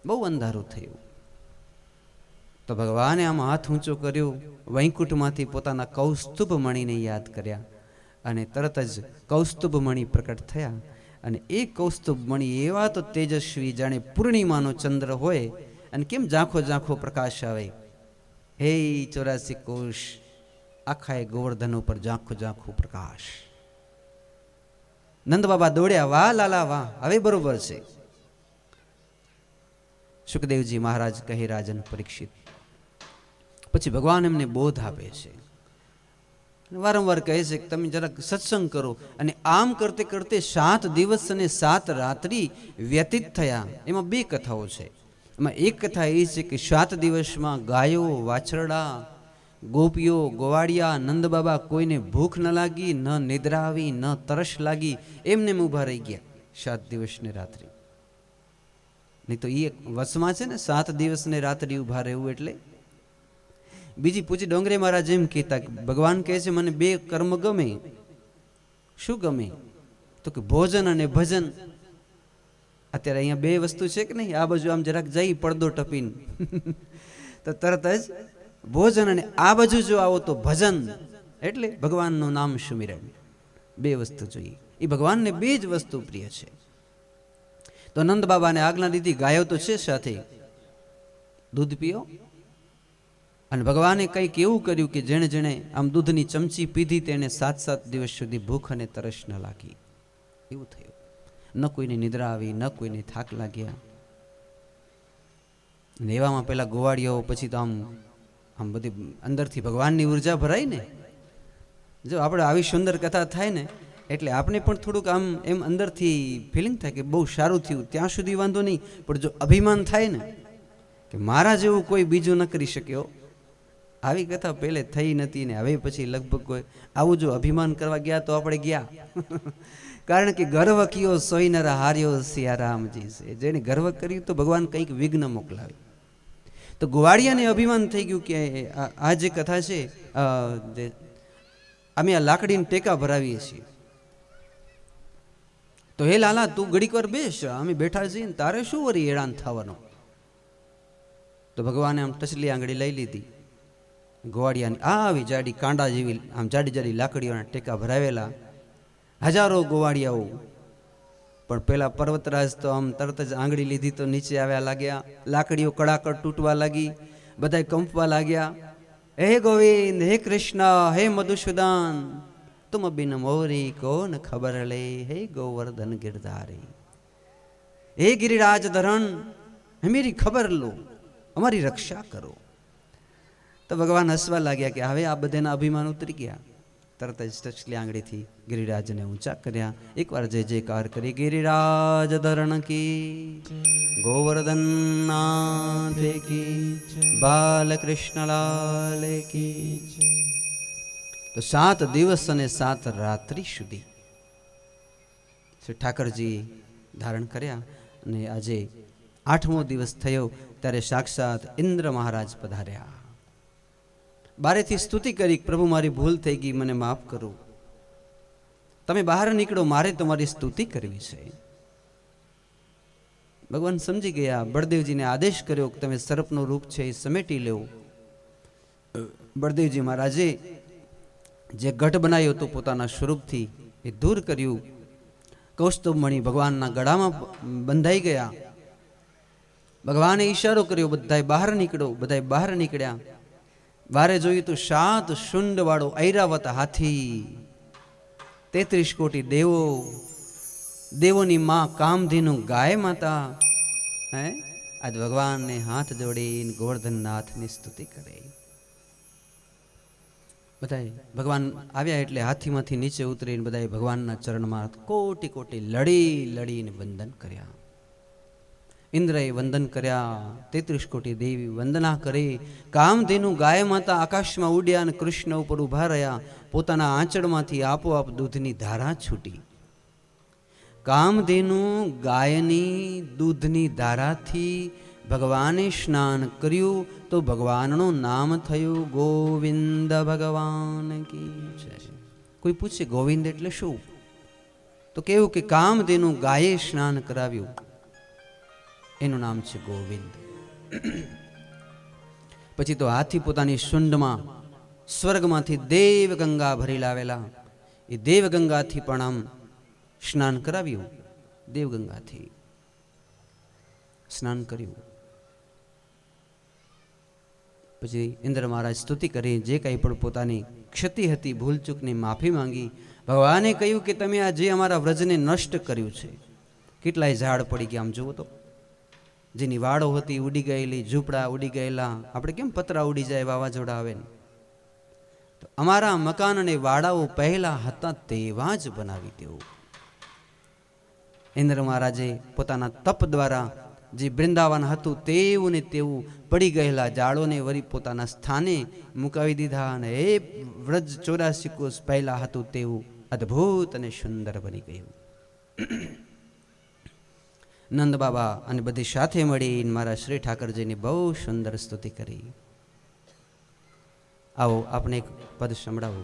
બહુ અંધારું થયું. તો ભગવાને આમ હાથ ઊંચો કર્યો, વૈકુંઠમાંથી પોતાના કૌસ્તુભ મણીને યાદ કર્યા અને તરત જ કૌસ્તુભ મણી પ્રકટ થયા. અને એ કૌસ્તુભ મણી એવા તો તેજસ્વી, જાણે પૂર્ણિમાનો ચંદ્ર હોય. અને કેમ ઝાંખો ઝાંખો પ્રકાશ આવે. હે 84 કોષ, આખા એ ગોવર્ધન ઉપર ઝાંખો ઝાંખો પ્રકાશ. નંદ બાબા દોડ્યા, વાહ લાલા વાહ, હવે બરોબર છે. સુખદેવજી મહારાજ કહે, રાજન પરીક્ષિત. પછી ભગવાન એમને બોધ આપે છે, વારંવાર કહે છે કે તમે જરાક સત્સંગ કરો. અને આમ કરતે કરતે 7 દિવસ અને 7 રાત્રિ વ્યતીત થયા. એમાં 2 કથાઓ છે. એમાં એક કથા એ છે કે 7 દિવસમાં ગાયો, વાછરડા, ગોપીઓ, ગોવાળિયા, નંદ બાબા કોઈને ભૂખ ન લાગી, ન નિદ્રા આવી, ન તરસ લાગી, એમને ઊભા રહી ગયા 7 દિવસ ને રાત્રિ. નહીં તો એ વસમાં છે ને 7 દિવસ ને રાત્રિ ઊભા રહેવું એટલે. બીજી પૂછી ડોંગરે મહારાજ એમ કહેતા કે ભગવાન કહે છે મને 2 કર્મ ગમે. શું ગમે? તો કે ભોજન અને ભજન. અત્યારે અહીંયા 2 વસ્તુ છે કે નહીં? આ બાજુ આમ જરાક જઈ પડદો ટપીને તો તરત જ ભોજન, અને આ બાજુ જો આવો તો ભજન, એટલે ભગવાનનું નામ સુમિરન. 2 વસ્તુ જોઈએ. એ ભગવાનને 2 જ વસ્તુ પ્રિય છે. તો નંદ બાબાને આજ્ઞા દીધી, ગાયો તો છે સાથે, દૂધ પીઓ. અને ભગવાને કંઈક એવું કર્યું કે જેણે જેણે આમ દૂધની ચમચી પીધી તેને 7 દિવસ સુધી ભૂખ અને તરસ ન લાગી. એવું થયું. ન કોઈને નિદ્રા આવી, ન કોઈને થાક લાગ્યા. અને એવામાં પેલા ગોવાળીઓ પછી તો આમ આમ બધી અંદરથી ભગવાનની ઉર્જા ભરાય ને. જો આપણે આવી સુંદર કથા થાય ને એટલે આપણે પણ થોડુંક આમ એમ અંદરથી ફિલિંગ થાય કે બહુ સારું થયું. ત્યાં સુધી વાંધો નહીં, પણ જો અભિમાન થાય ને કે મારા જેવું કોઈ બીજું ન કરી શક્યો, આવી કથા પહેલે થઈ નથી ને હવે પછી લગભગ કોઈ આવું જો અભિમાન કરવા ગયા તો આપણે ગયા. કારણ કે ગર્વ કયો સોઈ નર હાર્યો સિયારામજી છે. જેને ગર્વ કર્યું તો ભગવાન કંઈક વિઘ્ન મોકલાવે. તો ગોવાળિયાને અભિમાન થઈ ગયું કે આ જે કથા છે, અમે આ લાકડીને ટેકા ભરાવીએ છીએ. તો હે લાલા તું ઘડીક વાર બેસ, અમે બેઠા છીએ ને તારે શું વળી હેરાન થવાનો. તો ભગવાને આમ ટચલી આંગળી લઈ લીધી. ગોવાળિયાની આવી જાડી કાંડા જેવી આમ જાડી જાડી લાકડીઓના ટેકા ભરાવેલા, હજારો ગોવાળિયાઓ. પણ પેલા પર્વતરાજ તો આમ તરત જ આંગળી લીધી તો નીચે આવ્યા લાગ્યા. લાકડીઓ કડાકડ તૂટવા લાગી, બધા કંપવા લાગ્યા. હે ગોવિંદ, હે કૃષ્ણ, હે મધુસૂદન, તુમ બિન મોરી કોન ખબર લે, હે ગોવર્ધન ગિરધારી, હે ગિરિરાજ ધરણ, મેરી ખબર લો, અમારી રક્ષા કરો. તો ભગવાન હસવા લાગ્યા કે હવે આ બધાના અભિમાન ઉતરી ગયા. તરત જ ટચલી આંગળીથી ગિરિરાજને ઊંચા કર્યા. એકવાર જય જયકાર કરી, ગિરિરાજ ધરણ કી, ગોવર્ધન નાથ કી, બાલકૃષ્ણલાલ કી. તો 7 દિવસ અને 7 રાત્રિ સુધી શ્રી ઠાકરજી ધારણ કર્યા. અને આજે 8મો દિવસ થયો ત્યારે સાક્ષાત ઇન્દ્ર મહારાજ પધાર્યા. બારેથી સ્તુતિ કરી, પ્રભુ મારી ભૂલ થઈ ગઈ, મને માફ કરો. તમે બહાર નીકળો, મારે તમારી સ્તુતિ કરવી છે. ભગવાન સમજી ગયા. બળદેવજીને આદેશ કર્યો કે તમે સર્પનું રૂપ છે એ સમેટી લેવો. બળદેવજી મહારાજે જે ગઢ બનાવ્યો હતો પોતાના સ્વરૂપથી એ દૂર કર્યું. કૌસ્તુભ મણિ ભગવાનના ગળામાં બંધાઈ ગયા. ભગવાને ઈશારો કર્યો, બધાય બહાર નીકળો. બધાય બહાર નીકળ્યા. બારે જોયું તો 7 શુંડ વાળો ઐરાવત હાથી, 33 કોટી દેવો, દેવોની માં કામધેનુ ગાય માતા, હે આજ ભગવાનને હાથ જોડીને ગોવર્ધનનાથની સ્તુતિ કરે. બધાય ભગવાન આવ્યા એટલે હાથીમાંથી નીચે ઉતરીને બધાય ભગવાનના ચરણમાં કોટી કોટી લડીને વંદન કર્યા. ઇન્દ્રએ વંદન કર્યા, 33 કોટી દેવી વંદના કરી. કામધેનુ ગાય માતા આકાશમાં ઉડ્યા અને કૃષ્ણ ઉપર ઊભા રહ્યા. પોતાના આંચળમાંથી આપોઆપ દૂધની ધારા છૂટી. કામધેનુ ગાયની દૂધની ધારાથી ભગવાને સ્નાન કર્યું તો ભગવાનનું નામ થયું ગોવિંદ ભગવાન કી જય. કોઈ પૂછે ગોવિંદ એટલે શું? તો કેવું કે કામધેનુ ગાયે સ્નાન કરાવ્યું, એનું નામ છે ગોવિંદ. પછી તો હાથી પોતાની શુંડમાં સ્વર્ગમાંથી દેવ ગંગા ભરી લાવેલા, એ દેવ ગંગાથી પણ આમ સ્નાન કરાવ્યું. દેવગંગાથી સ્નાન કર્યું. પછી ઇન્દ્ર મહારાજ સ્તુતિ કરી, જે કંઈ પણ પોતાની ક્ષતિ હતી, ભૂલચૂકની માફી માંગી. ભગવાને કહ્યું કે તમે આ જે અમારા વ્રજને નષ્ટ કર્યું છે, કેટલાય ઝાડ પડી ગયા, આમ જુઓ તો, જેની વાડો હતી ઉડી ગયેલી, ઝૂંપડા ઉડી ગયેલા, આપણે કેમ પતરા ઉડી જાય વાવાઝોડા આવે ને, તો અમારા મકાન અને વાડાઓ પહેલા હતા તેવા જ બનાવી દેવું. ઇન્દ્ર મહારાજે પોતાના તપ દ્વારા જે વૃંદાવન હતું તેવું ને તેવું પડી ગયેલા ઝાડોને વળી પોતાના સ્થાને મુકાવી દીધા, અને એ વ્રજ 84 કોષ પહેલા હતું તેવું અદ્ભુત અને સુંદર બની ગયું. નંદ બાબા અને બધી સાથે મળીને મારા શ્રી ઠાકરજીની બહુ સુંદર સ્તુતિ કરી. આવો આપણે એક પદ સંભળાવો.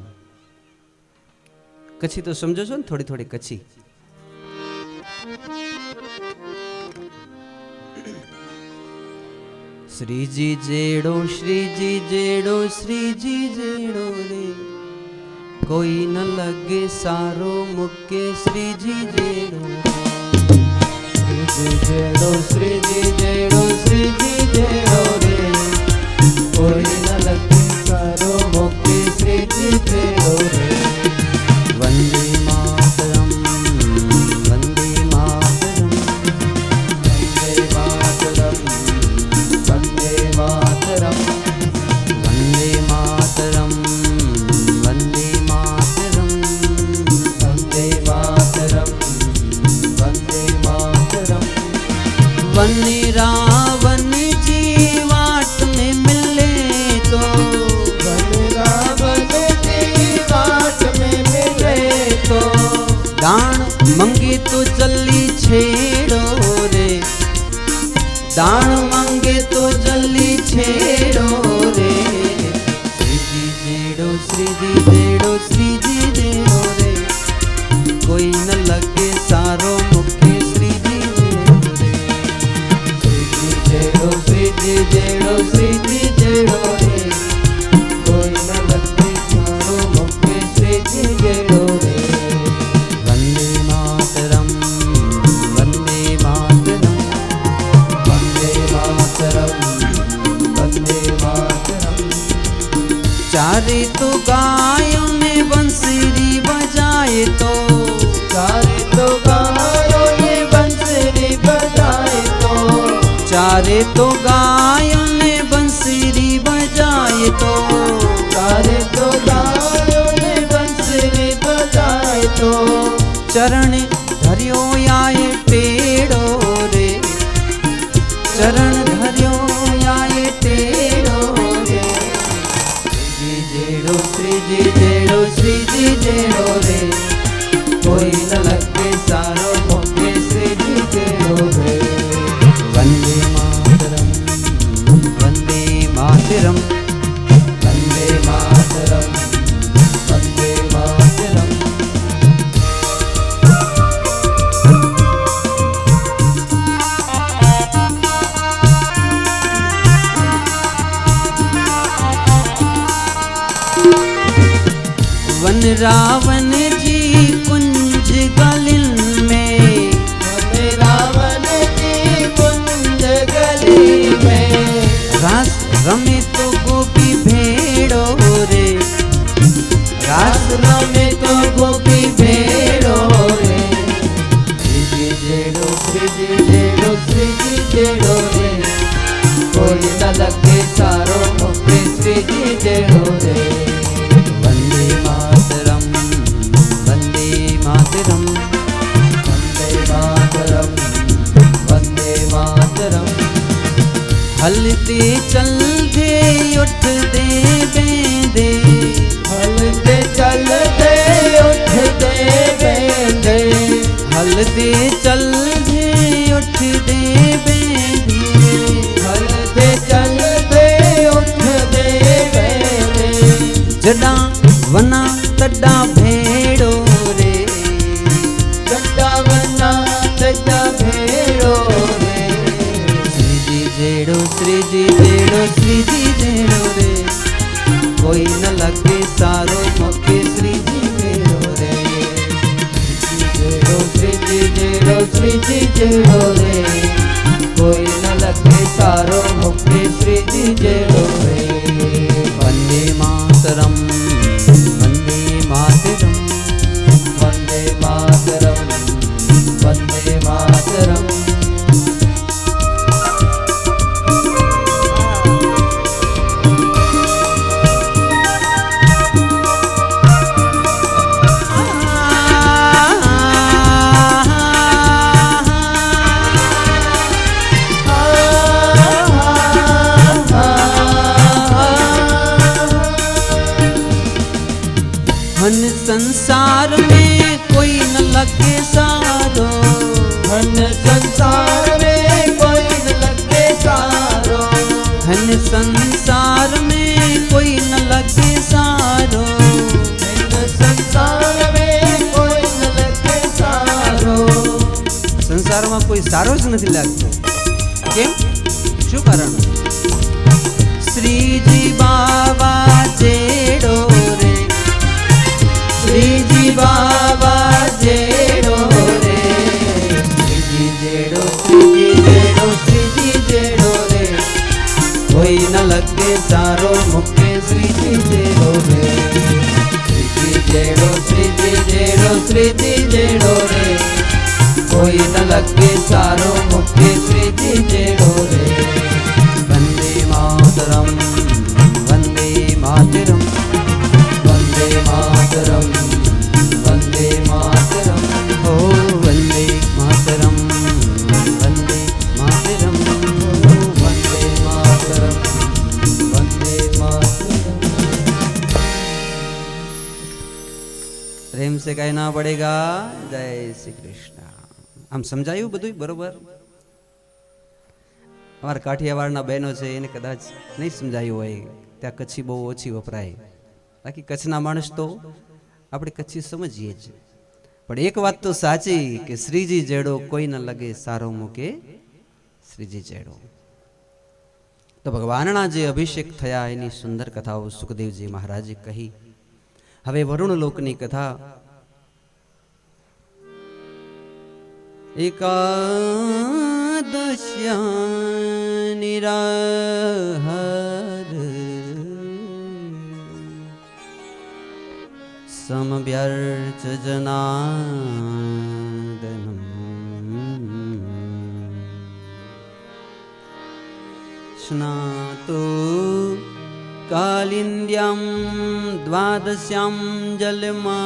કચ્છી તો સમજો છો ને, થોડી થોડી કચ્છી. શ્રીજી જેડો શ્રીજી જેડો શ્રીજી જેડો રે, કોઈ ન લગે સારો મુકે શ્રીજી જેડો. શ્રીજી જેડો શ્રીજી જેડો શ્રીજી જેડો રે, કોઈ ન લગે સારો મુકે શ્રીજી જેડો રે. વંદે માતરમ વંદે માતરમ વંદે માતરમ વંદે માતરમ વંદે માતરમ વંદે માતરમ વંદે માતરમ વંદે માતરમ. વને રાવણ જી વાટ में मिले तो, वने रावण जी वाट में मिले तो, दान मंगे तो जल्दी छेड़ो रे, दान मंगे तो जल्दी छेड़ो रे. श्रीजी जेड़ो श्रीजी जेड़ो श्रीजी जेड़ो रे, कोई न लगे सारो मुखे श्रीजी जेड़ो रे. श्रीजी जेड़ो श्रीजी जेड़ो श्रीजी जेड़ो रे, कोई न लगे सारो मुखे श्रीजी जेड़ो रे. वंदे मातरम वंदे मातरम वंदे मातरम वंदे मातरम. चारे तो गायों ने बंसुरी बजाए तो, चारे तो गायों ने बंसुरी बजाए तो, चारे तो गायों ने बंसुरी बजाए तो, चारे तो गायों ने बंसुरी बजाए तो, चरण धरियो आए टेढ़ो रे, चरण धरियो आए टेढ़ो रे. श्रीजी जेड़ो श्रीजी जेड़ो श्रीजी जेड़ो रे, कोई न लगे सारो मुखे श्रीजी जेड़ो रे. वंदे मातरम वंदे मातरम वंदे मातरम वंदे मातरम. वन रावण जी कुंज गलिन में, वन रावण जी कुंज गलिन શ્રીજી જેડો શ્રીજી જેડો રે કોઈ ન લગે સારો મુકે શ્રીજી જેડો રે વંદે માતરમ વંદે માતરમ વંદે માતરમ વંદે માતરમ હલતે ચલતે ઉઠતે બેંદે હલતે ચલતે ઉઠતે બેંદે હલતે ચલતે ઉઠતે બેંદે હલતે ચલતે ઉઠતે બેંદે જડા વના તડા ભેડો રે જડા વના તડા ભેડો રે શ્રીજી જેડો શ્રીજી જેડો શ્રીજી જેડો રે કોઈ ન લગે સારો મોકે શ્રીજી જેડો રે શ્રીજી જેડો શ્રીજી જેડો રે કોઈ ન લગે સારો મોકે શ્રીજી જેડો રે વંદે માતરમ વંદે માતરમ વંદે માતરમ વંદે માતરમ धन संसार में कोई न लगे सारो धन संसार में कोई न लगे सारो धन संसार में कोई न लगे सारो धन संसार में कोई न लगे सारो संसार में कोई सारो ज नहीं लगतो केम शू कारण श्रीजी बाबा जेडो रे श्रीजी बाबा जेडो रे श्रीजी जेडो श्रीजी जेडो श्रीजी जेडो रे कोई न लगे सारो मुके श्रीजी जेडो रे श्रीजी जेडो श्रीजी जेडो श्रीजी जेडो रे कोई न लगे सारो मुके श्रीजी जेडो रे वंदे मातरम वंदे मातरम वंदे मातरम वंदे मातरम ओ वंदे मातरम वंदे मातरम ओ वंदे मातरम वंदे मातरम प्रेम से कहना पड़ेगा जय श्री कृष्ण આમ સમજાયું બધું બરોબર અમારા કાઠિયાવાડના બહેનો છે એને કદાચ નહીં સમજાયું હોય ત્યાં કચ્છી બહુ ઓછી વપરાય બાકી કચ્છના માણસ તો આપણે કચ્છી સમજીએ જ પણ એક વાત તો સાચી કે શ્રીજી જેડો કોઈ ન લગે સારો મૂકે શ્રીજી જેડો તો ભગવાનના જે અભિષેક થયા એની સુંદર કથાઓ સુખદેવજી મહારાજે કહી હવે વરુણ લોકની કથા एकादश्या निराहार समव्यर्च जनार्दनम् स्नातो कालिन्द्यां द्वादश्यां जलमा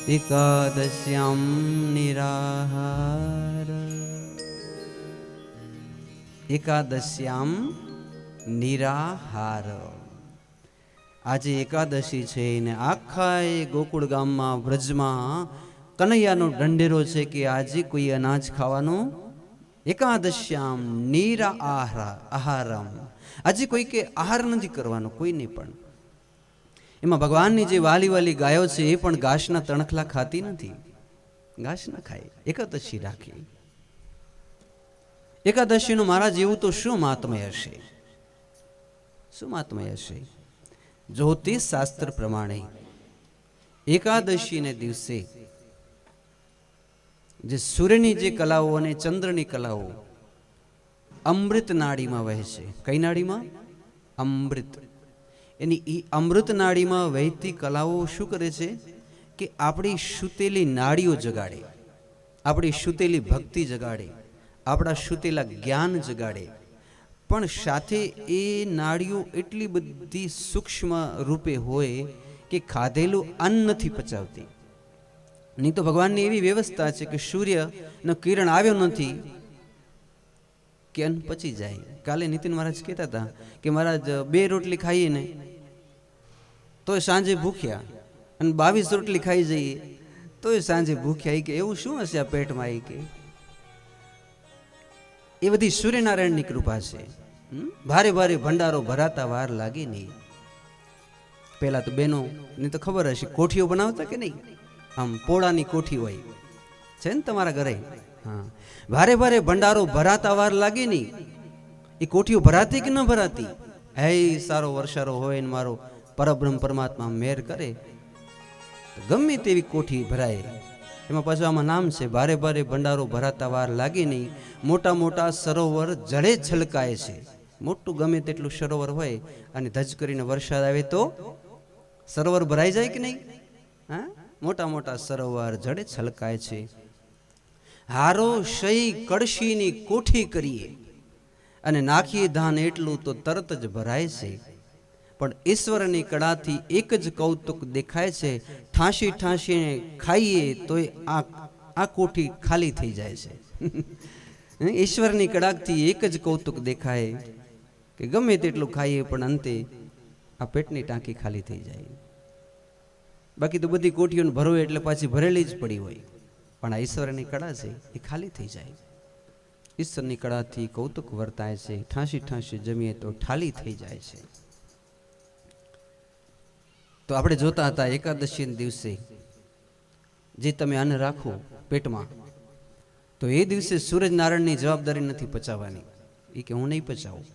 एकादश्यां निराहार एकादश्यां निराहार आज एकादशी छे ने आखा गोकुळ गाममां व्रजमां कन्हैयानो ढंढेरो छे कि आज कोई अनाज खावानो एकादश्यां निराहारम आज कोई के आहार नहीं करवानो कोई नहीं पण एमां भगवाननी जे वाली वाली गायो छे ए पण घासना तणखला खाती नथी घास न खाय एकादशी राखी एकादशीनो मारा जेवुं तो शुं महात्म्य हशे शुं महात्म्य हशे ज्योतिष शास्त्र प्रमाणे एकादशी ने दिवसे जे सूर्यनी जे कलाओ अने चंद्रनी कलाओ अमृत नाड़ी में वहे छे कई नाड़ी में अमृत એની એ અમૃત નાડીમાં વહેતી કલાઓ શું કરે છે કે આપણી સૂતેલી નાડીઓ જગાડે, આપણી સૂતેલી ભક્તિ જગાડે, આપણા સૂતેલા જ્ઞાન જગાડે. પણ સાથે એ નાડીઓ એટલી બધી સૂક્ષ્મ રૂપે હોય કે ખાધેલું અન્ન નથી પચાવતી. નહીં તો ભગવાનની એવી વ્યવસ્થા છે કે સૂર્યનો કિરણ આવ્યો નથી કે અન્ન પચી જાય. કાલે નીતિન મહારાજ કહેતા હતા કે મહારાજ 2 રોટલી ખાઈએ ને તો સાંજે ભૂખ્યા, અને 22 રોટલી ખાઈ જઈએ તો સાંજે ભૂખ્યા. કે એવું શું હશે આ પેટમાં? કે એ બધી સૂર્યનારાયણની કૃપા છે. ભારે ભારે ભંડારો ભરાતા વાર લાગે નહીં. પેલા તો બહેનો ને તો ખબર હશે, કોઠીઓ બનાવતા કે નહીં? આમ પોળાની કોઠી હોય છે ને તમારા ઘરે? હા, ભારે ભારે ભંડારો ભરાતા વાર લાગે નહીં. એ કોઠીઓ ભરાતી કે ન ભરાતી? હે સારો વર્ષારો હોય ને મારો પરબ્રહ્મ પરમાત્મા મેર કરે તો ગમે તેવી કોઠી ભરાય. એમાં પાછું આમાં નામ છે, ભારે ભારે ભંડારો ભરાતા વાર લાગે નહીં. મોટા મોટા સરોવર જળે છલકાય છે. મોટું ગમે તેટલું સરોવર હોય અને ધજ કરીને વરસાદ આવે તો સરોવર ભરાઈ જાય કે નહીં? હા, મોટા મોટા સરોવર જળે છલકાય છે. હારો શઈ કળશીની કોઠી કરીએ અને નાખીએ ધાન એટલું તો તરત જ ભરાય છે. પણ ઈશ્વરની કળાથી એક જ કૌતુક દેખાય છે, ઠાંસી ઠાંસીને ખાઈએ તો આ કોઠી ખાલી થઈ જાય છે. ઈશ્વરની કળાથી એક જ કૌતુક દેખાય કે ગમે તેટલું ખાઈએ પણ અંતે આ પેટની ટાંકી ખાલી થઈ જાય. બાકી તો બધી કોઠીઓને ભરો એટલે પાછી ભરેલી જ પડી હોય, પણ આ ઈશ્વરની કળા છે એ ખાલી થઈ જાય. ઈશ્વરની કળાથી કૌતુક વર્તાય છે, ઠાંસી ઠાંસી જમીએ તો ઠાલી થઈ જાય છે. તો આપણે જોતા હતા એકાદશીના દિવસે જે તમે અન્ન રાખો પેટમાં, તો એ દિવસે સૂરજનારાયણની જવાબદારી નથી પચાવવાની. એ કે હું નહીં પચાવું.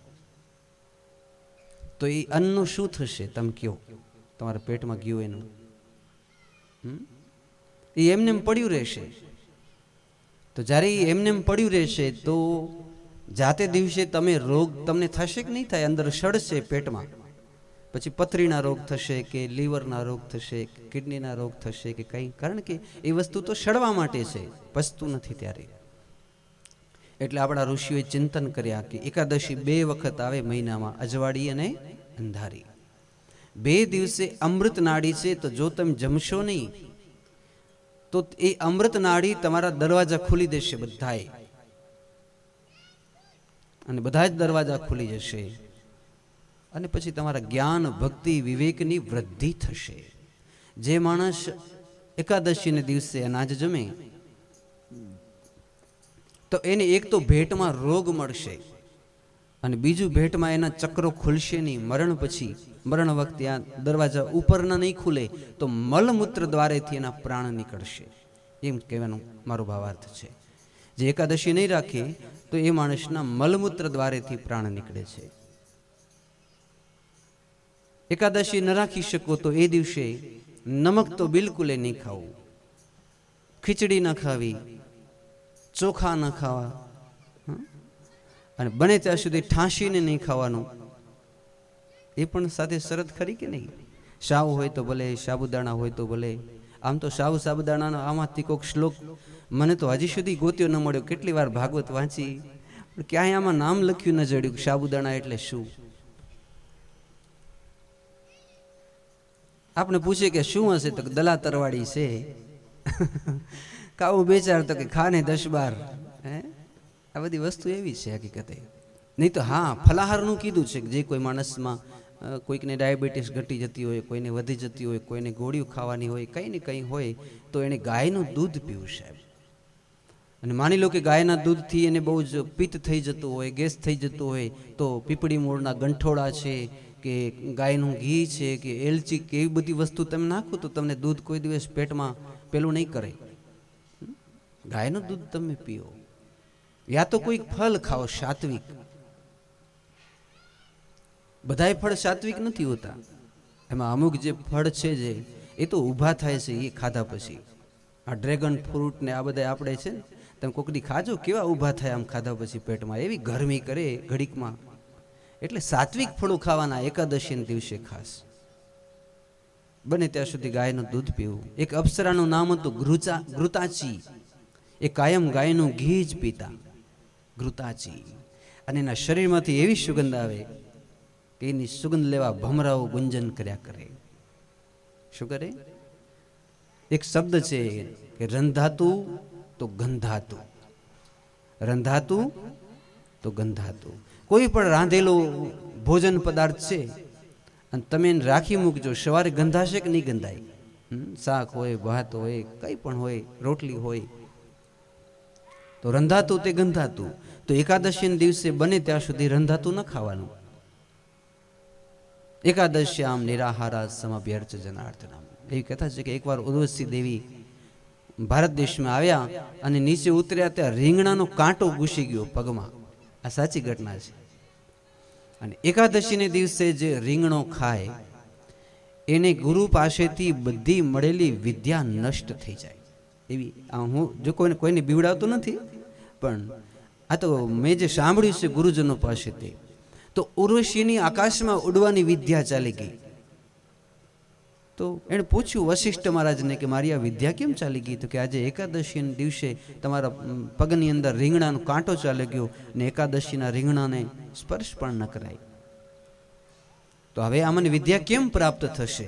તો એ અન્નનું શું થશે તમે કહો? તમારા પેટમાં ગયું એનું એ એમને પડ્યું રહેશે. તો જ્યારે એ એમને પડ્યું રહેશે તો જાતે દિવસે તમે રોગ તમને થશે કે નહીં થાય? અંદર સડશે પેટમાં, પછી પથરીના રોગ થશે કે લીવરના રોગ થશે કે કિડનીના રોગ થશે કે કંઈ. કારણ કે એ વસ્તુ તો સડવા માટે છે, પચતું નથી ત્યારે. એટલે આપણા ઋષિઓએ ચિંતન કર્યા કે એકાદશી 2 વખત આવે મહિનામાં, અજવાળી અને અંધારી. 2 દિવસે અમૃત નાડી છે. તો જો તમે જમશો નહીં તો એ અમૃત નાડી તમારા દરવાજા ખુલી દેશે બધાએ, અને બધા જ દરવાજા ખુલી જશે. અને પછી તમારા જ્ઞાન ભક્તિ વિવેકની વૃદ્ધિ થશે. જે માણસ એકાદશીને દિવસે અનાજ જમે તો એને એક તો ભેટમાં રોગ મળશે, અને બીજું ભેટમાં એના ચક્રો ખુલશે નહીં. મરણ પછી, મરણ વખતે આ દરવાજા ઉપરના નહીં ખુલે તો મલમૂત્ર દ્વારેથી એના પ્રાણ નીકળશે. એમ કહેવાનો મારો ભાવાર્થ છે. જે એકાદશી નહીં રાખે તો એ માણસના મલમૂત્ર દ્વારેથી પ્રાણ નીકળે છે. એકાદશી ન રાખી શકો તો એ દિવસે નમક તો બિલકુલ નહીં ખાવું, ખીચડી ન ખાવી, ચોખા ન ખાવા, અને બને ત્યાં સુધી ઠાંસીને નહીં ખાવાનું. એ પણ સાથે શરત ખરી કે નહીં? સાવ હોય તો ભલે, સાબુદાણા હોય તો ભલે. આમ તો સાબુદાણાનો આમાંથી કોઈક શ્લોક મને તો હજી સુધી ગોત્યો ન મળ્યો. કેટલી વાર ભાગવત વાંચી પણ ક્યાંય આમાં નામ લખ્યું ન જડ્યું સાબુદાણા એટલે શું. આપણે પૂછીએ કે શું હશે તો દલા તરવાડી છે. કાવું બેચાર તો કે ખાને 10-12. આ બધી વસ્તુ એવી છે હકીકતે. નહીં તો હા, ફલાહારનું કીધું છે કે જે કોઈ માણસમાં કોઈકને ડાયાબિટીસ ઘટી જતી હોય, કોઈને વધી જતી હોય, કોઈને ગોળીઓ ખાવાની હોય, કંઈ ને કંઈ હોય તો એને ગાયનું દૂધ પીવું સાહેબ. અને માની લો કે ગાયના દૂધથી એને બહુ જ પિત્ત થઈ જતું હોય, ગેસ થઈ જતું હોય, તો પીપળી મૂળના ગંઠોડા છે કે ગાયનું ઘી છે કે એલચી કે એવી બધી વસ્તુ તમે નાખો તો તમને દૂધ કોઈ દિવસ પેટમાં પેલું નહીં કરે. ગાયનું દૂધ તમે પીઓ, યા તો કોઈક ફળ ખાઓ સાત્વિક. બધાય ફળ સાત્વિક નથી હોતા. એમાં અમુક જે ફળ છે જે એ તો ઊભા થાય છે એ ખાધા પછી. આ ડ્રેગન ફ્રૂટ ને આ બધા આપણે છે ને, તમે કોકડી ખાજો કેવા ઊભા થાય આમ ખાધા પછી પેટમાં. એવી ગરમી કરે ઘડીકમાં, એટલે સાત્વિક ફળો ખાવાના એકાદશીના દિવસે ખાસ. બને ત્યાં સુધી ગાયનું દૂધ પીવું. એક અપ્સરાનું નામ હતું ઘૃતાચી. એ કાયમ ગાયનું ઘી જ પીતા, ઘૃતાચી. અને એના શરીરમાંથી એવી સુગંધ આવે કે એની સુગંધ લેવા ભમરાઓ ગુંજન કર્યા કરે. શું કરે? એક શબ્દ છે કે રંધાતું તો ગંધાતું, રંધાતું તો ગંધાતું. કોઈ પણ રાંધેલું ભોજન પદાર્થ છે અને તમે એને રાખી મૂકજો, સવારે ગંધાશે કે નહીં ગંધાય? શાક હોય, ભાત હોય, કંઈ પણ હોય, રોટલી હોય, તો રંધાતું તે ગંધાતું. તો એકાદશીના દિવસે બને ત્યાં સુધી રંધાતું ન ખાવાનું. એકાદશ્યામ નિરાહારા સમભ્યર્ચ જનાર્દનમ. એવી કથા છે કે એકવાર ઉર્વશી દેવી ભારત દેશમાં આવ્યા અને નીચે ઉતર્યા ત્યાં રીંગણાનો કાંટો ઘૂસી ગયો પગમાં. આ સાચી ઘટના છે. અને એકાદશીને દિવસે જે રીંગણો ખાય એને ગુરુ પાસેથી બધી મળેલી વિદ્યા નષ્ટ થઈ જાય એવી. હું જો કોઈને બીવડાવતો નથી, પણ આ તો મેં જે સાંભળ્યું છે ગુરુજનો પાસેથી, તો ઉર્વશીની આકાશમાં ઉડવાની વિદ્યા ચાલી ગઈ. તો એણે પૂછ્યું વશિષ્ઠ મહારાજને કે મારી આ વિદ્યા કેમ ચાલી ગઈ? તો કે આજે એકાદશીના દિવસે તમારા પગની અંદર રીંગણાનો કાંટો ચાલી ગયો ને એકાદશીના રીંગણાને સ્પર્શ પણ ન કરાય. તો હવે આ મને વિદ્યા કેમ પ્રાપ્ત થશે?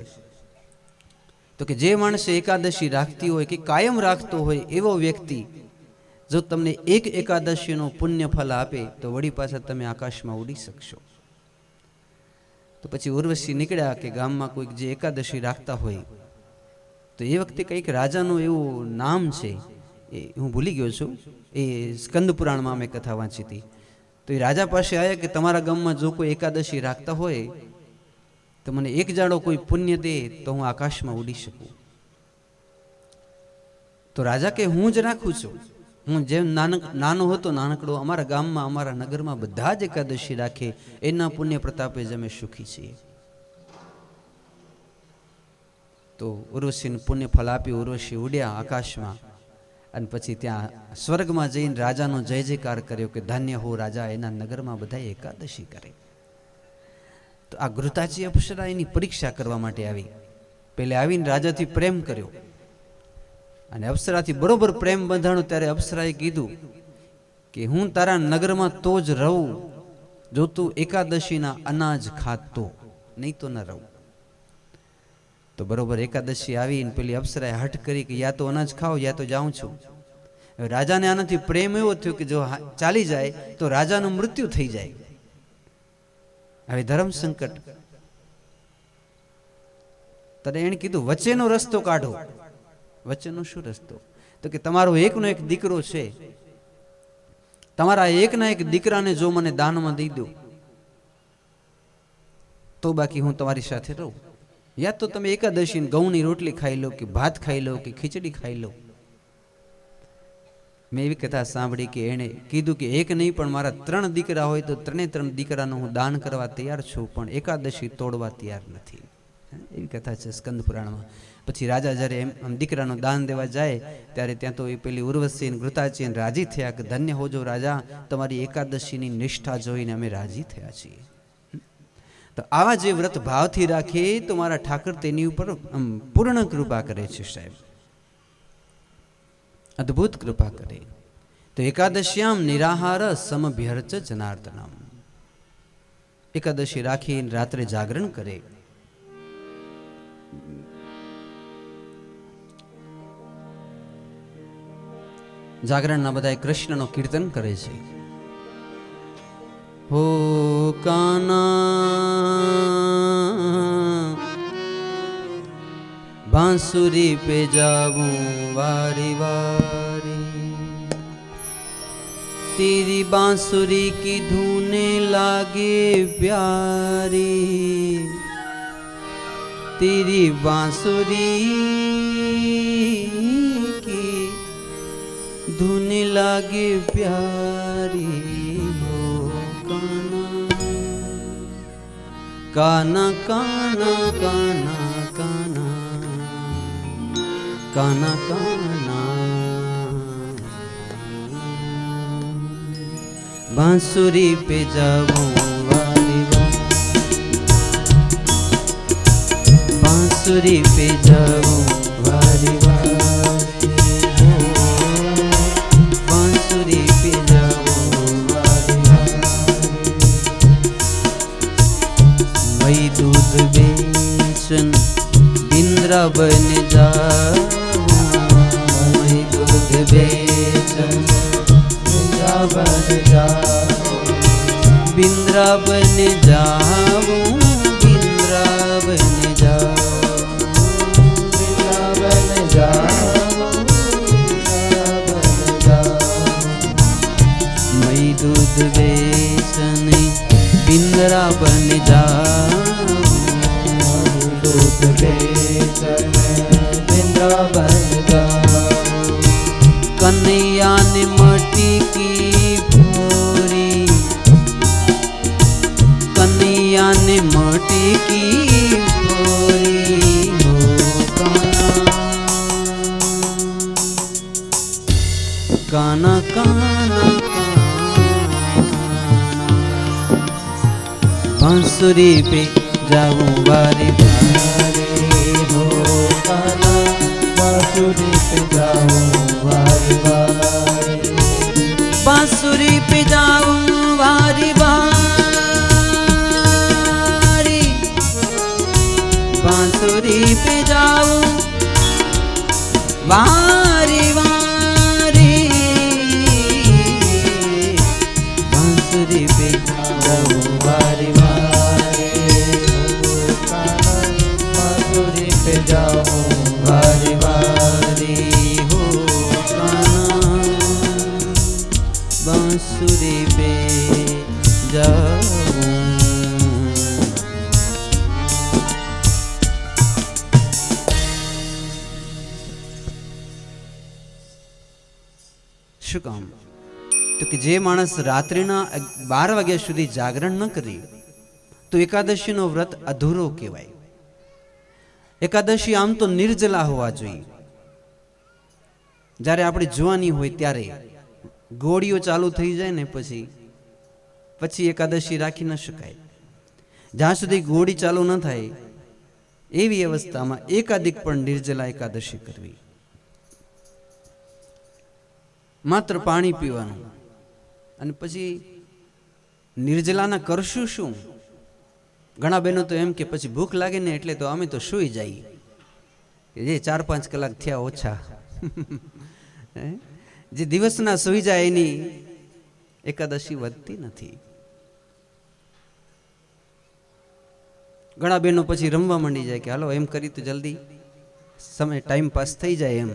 તો કે જે માણસે એકાદશી રાખતી હોય કે કાયમ રાખતો હોય એવો વ્યક્તિ જો તમને એક એકાદશીનું પુણ્ય ફળ આપે તો વળી પાછા તમે આકાશમાં ઉડી શકશો. તો પછી ઉર્વશી નીકળ્યા કે ગામમાં કોઈક જે એકાદશી રાખતા હોય, તો એ વખતે કંઈક રાજાનું એવું નામ છે, એ હું ભૂલી ગયો છું, એ સ્કંદ પુરાણમાં મેં કથા વાંચી હતી. તો એ રાજા પાસે આવ્યા કે તમારા ગામમાં જો કોઈ એકાદશી રાખતા હોય તો મને એક જાડો કોઈ પુણ્ય દે તો હું આકાશમાં ઉડી શકું. તો રાજા કે હું જ રાખું છું. હું જેમ નાનો હતો નાનકડો, અમારા ગામમાં અમારા નગરમાં બધા જ એકાદશી રાખે, એના પુણ્ય પ્રતાપે જ અમે સુખી છીએ. તો ઉર્વશીને પુણ્ય ફળ આપી ઉર્વશી ઉડ્યા આકાશમાં અને પછી ત્યાં સ્વર્ગમાં જઈને રાજાનો જય જયકાર કર્યો કે ધન્ય હો રાજા, એના નગરમાં બધા એકાદશી કરે. તો આ ઘૃતાચી અપ્સરા એની પરીક્ષા કરવા માટે આવી. પહેલે આવીને રાજાથી પ્રેમ કર્યો અને અપ્સરાથી બરોબર પ્રેમ બંધાણો ત્યારે અપ્સરાએ કીધું કે હું તારા નગરમાં તો જ રહું જો તું એકાદશીના અનાજ ખાતો, નહીં તો ન રહું. તો બરોબર એકાદશી આવીને પેલી અપ્સરાએ હઠ કરી કે યા તો અનાજ ખાઓ યા તો જાઉં છું. રાજાને આનાથી પ્રેમ એવો થયો કે જો ચાલી જાય તો રાજાનું મૃત્યુ થઈ જાય. હવે ધર્મ સંકટ. ત્યારે એને કીધું વચ્ચેનો રસ્તો કાઢો. વચ્ચેનો શું રસ્તો? તો કે તમારો એકનો એક દીકરો છે, તમારા એકના એક દીકરાને જો મને દાનમાં દઈ દો તો બાકી હું તમારી સાથે રહું. યા તો તમે એકાદશી ઘઉંની રોટલી ખાઈ લો કે ભાત ખાઈ લો કે ખીચડી ખાઈ લો. મેં એવી કથા સાંભળી કે એણે કીધું કે એક નહીં પણ મારા 3 દીકરા હોય તો 3 દીકરાનું હું દાન કરવા તૈયાર છું, પણ એકાદશી તોડવા તૈયાર નથી. એવી કથા છે સ્કંદ પુરાણમાં. પછી રાજા જ્યારે એમ દીકરાનું દાન દેવા જાય ત્યારે ત્યાં તો એ પેલી ઉર્વશી ઘૃતાચી રાજી થયા કે ધન્ય હોજો રાજા, તમારી એકાદશીની નિષ્ઠા જોઈને અમે રાજી થયા છીએ. તો આવા જે વ્રત ભાવથી રાખે તો મારા ઠાકર તેની ઉપર પૂર્ણ કૃપા કરે છે સાહેબ, અદ્ભુત કૃપા કરે. તો એકાદશ્યામ નિરાહાર સમભ્યર્ચ જનાર્દનમ. એકાદશી રાખીને રાત્રે જાગરણ કરે. જાગરણના બધા કૃષ્ણનો કીર્તન કરે છે. હો કાના बांसुरी पे जाऊं वारी वारी, तेरी बांसुरी की धुने लागे प्यारी, तेरी बांसुरी की धुने लागे प्यारी. हो काना काना काना काना काना काना बांसुरी पे जाऊं वारी बांसुरी पे जाऊं वारी वारी हो, बांसुरी पे जाऊं वारी वारी। मई दूध बेचन बिंद्रा बन जाऊं, मई दूध बेचन बिंद्रा बन जाऊं, बिंद्रा बन जाऊं, बिंद्रा बन जाऊं, बिंद्रा बन जाऊं, बिंद्रा बन जाऊं। मई दूध बेचन बिंद्रा बन जाऊं, दूध बेचन बिंद्रा बन जाऊं। कन्हैया ने मटी की भोरी, कन्हैया ने मटी की भोरी हो, काना काना बांसुरी पे जाऊं बारी बारी हो, काना बांसुरी पे जाऊं बारी बारी, बांसुरी पे जाऊं बारी बारी, बांसुरी पे जाऊं बारी बारी, बांसुरी पे जाऊं बारी बारी, बांसुरी पे जाऊं बारी बारी हो, बांसुरी पे जाऊं। શું કામ? તો કે જે માણસ રાત્રિના 12 વાગ્યા સુધી જાગરણ ન કરી તો એકાદશીનો વ્રત અધૂરો કહેવાય. એકાદશી આમ તો નિર્જલા હોવા જોઈએ. જ્યારે આપણી જુવાની હોય ત્યારે ગોળીઓ ચાલુ થઈ જાય ને પછી એકાદશી રાખી ન શકાય. જ્યાં સુધી ગોળી ચાલુ ન થાય એવી અવસ્થામાં એકાદિક પણ નિર્જલા એકાદશી કરવી. માત્ર પાણી પીવાનું અને પછી નિર્જલાના કરશું શું? ઘણા બહેનો તો એમ કે પછી ભૂખ લાગે ને એટલે તો અમે તો સૂઈ જઈએ, જે 4-5 કલાક થયા ઓછા. જે દિવસના સૂઈ જાય એની એકાદશી વધતી નથી. ઘણા બહેનો પછી રમવા માંડી જાય કે હાલો એમ કરી તો જલ્દી સમય ટાઈમ પાસ થઈ જાય એમ.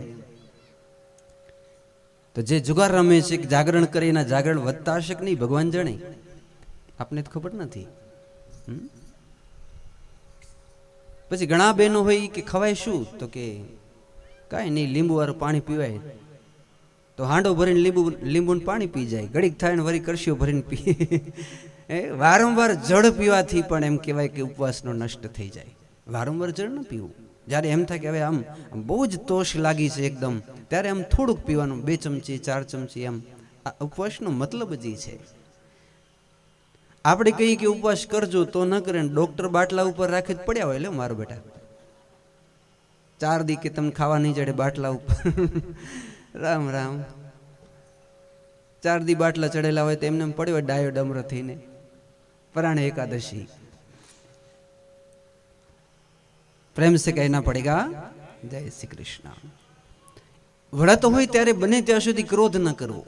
તો જે જુગાર રમે છે કે જાગરણ કરે એના જાગરણ વધતા હશે કે નહીં ભગવાન જાણે, આપને તો ખબર નથી. પછી ઘણા બહેનો હોય કે ખવાય શું? તો કે કાંઈ નહીં, લીંબુ વાળું પાણી પીવાય. તો હાંડો ભરીને લીંબુનું પાણી પી જાય, ઘડીક થાય ને વળી કરશીઓ ભરીને પી. વારંવાર જળ પીવાથી પણ એમ કહેવાય કે ઉપવાસનો નષ્ટ થઈ જાય. વારંવાર જળ ન પીવું. જ્યારે એમ થાય કે હવે આમ બહુ જ તોષ લાગી છે એકદમ, ત્યારે આમ થોડુંક પીવાનું, 2 ચમચી 4 ચમચી એમ. આ ઉપવાસનો મતલબ જ છે. આપણે કહીએ કે ઉપવાસ કરજો તો ન કરે, ડોક્ટર બાટલા ઉપર રાખે જ પડ્યા હોય. લે મારો બેટા 4 દી કે તમને ખાવા નહીં ચડે બાટલા ઉપર. રામ રામ. 4 દી બાટલા ચડેલા હોય તો એમને પડ્યો ડાયો ડમરો થઈને. પરાણે એકાદશી પ્રેમ સે કહેના પડેગા જય શ્રી કૃષ્ણ. વ્રત હોય ત્યારે બને ત્યાં સુધી ક્રોધ ન કરવો.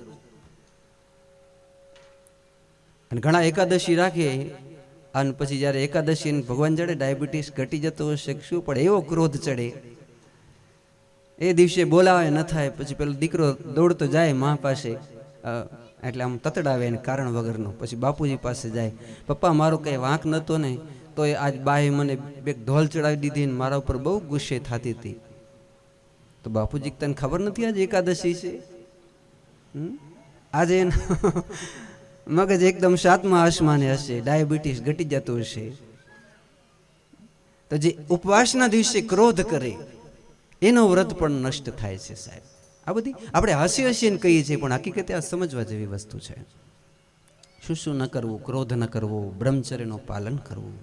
અને ઘણા એકાદશી રાખે અને પછી જ્યારે એકાદશી ભગવાન ચડે ડાયાબિટીસ ઘટી જતો હશે શું, પણ એવો ક્રોધ ચડે એ દિવસે બોલાવે ન થાય. પછી પેલો દીકરો દોડતો જાય મા પાસે, એટલે આમ તતડાવે એને કારણ વગરનો. પછી બાપુજી પાસે જાય, પપ્પા મારો કંઈ વાંક નહોતો ને તો આજ બાએ મને 2 ઢોલ ચડાવી દીધી ને મારા ઉપર બહુ ગુસ્સે થતી હતી. તો બાપુજી તને ખબર નથી આજે એકાદશી છે? આજે મગજ એકદમ 7મા આસમાને હશે, ડાયાબિટીસ ઘટી જતું હશે. તો જે ઉપવાસના દિવસે ક્રોધ કરે એનો વ્રત પણ નષ્ટ થાય છે સાહેબ. આ બધી આપણે હસીને કહીએ છીએ પણ હકીકતે આ સમજવા જેવી વસ્તુ છે. શું ન કરવું? ક્રોધ ન કરવો, બ્રહ્મચર્યનું પાલન કરવું.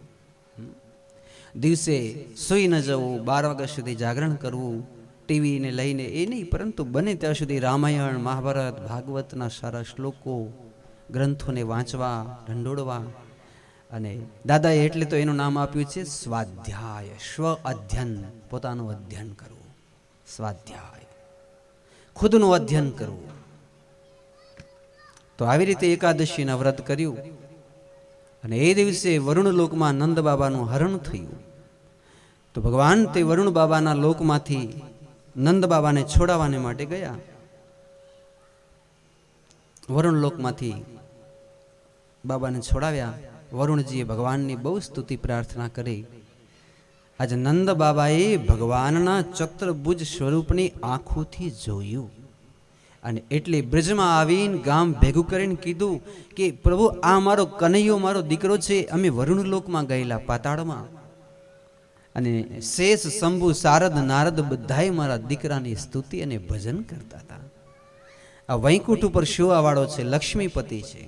દિવસે સૂઈ ન જવું, 12 વાગ્યા સુધી જાગરણ કરવું, ટીવીને લઈને એ નહીં, પરંતુ બને ત્યાં સુધી રામાયણ, મહાભારત, ભાગવતના સારા શ્લોકો, ગ્રંથોને વાંચવા, ઢંઢોળવા. અને દાદાએ એટલે તો એનું નામ આપ્યું છે સ્વાધ્યાય, સ્વ અધ્યયન, પોતાનું અધ્યયન કરવું, સ્વાધ્યાય, ખુદનું અધ્યયન કરવું. તો આવી રીતે એકાદશીના વ્રત કર્યું અને એ દિવસે વરુણ લોકમાં નંદ બાબાનું હરણ થયું. તો ભગવાન તે વરુણ બાબાના લોકમાંથી નંદ બાબાને છોડાવવાને માટે ગયા. વરુણ લોકમાંથી બાબાને છોડાવ્યા. વરુણજીએ ભગવાનની બહુ સ્તુતિ પ્રાર્થના કરી. આજે નંદ બાબાએ ભગવાનના ચતુર્ભુજ સ્વરૂપની આંખોથી જોયું અને એટલે બ્રજમાં આવીને ગામ ભેગું કરીને કીધું કે પ્રભુ, આ મારો કનૈયો, મારો દીકરો છે. અમે વરુણ લોકમાં ગયેલા, પાતાળમાં, અને શેષ, શંભુ, શારદ, નારદ બધાએ મારા દીકરાની સ્તુતિ અને ભજન કરતા હતા. આ વૈકુંઠ ઉપર શોવાવાળો છે, લક્ષ્મીપતિ છે.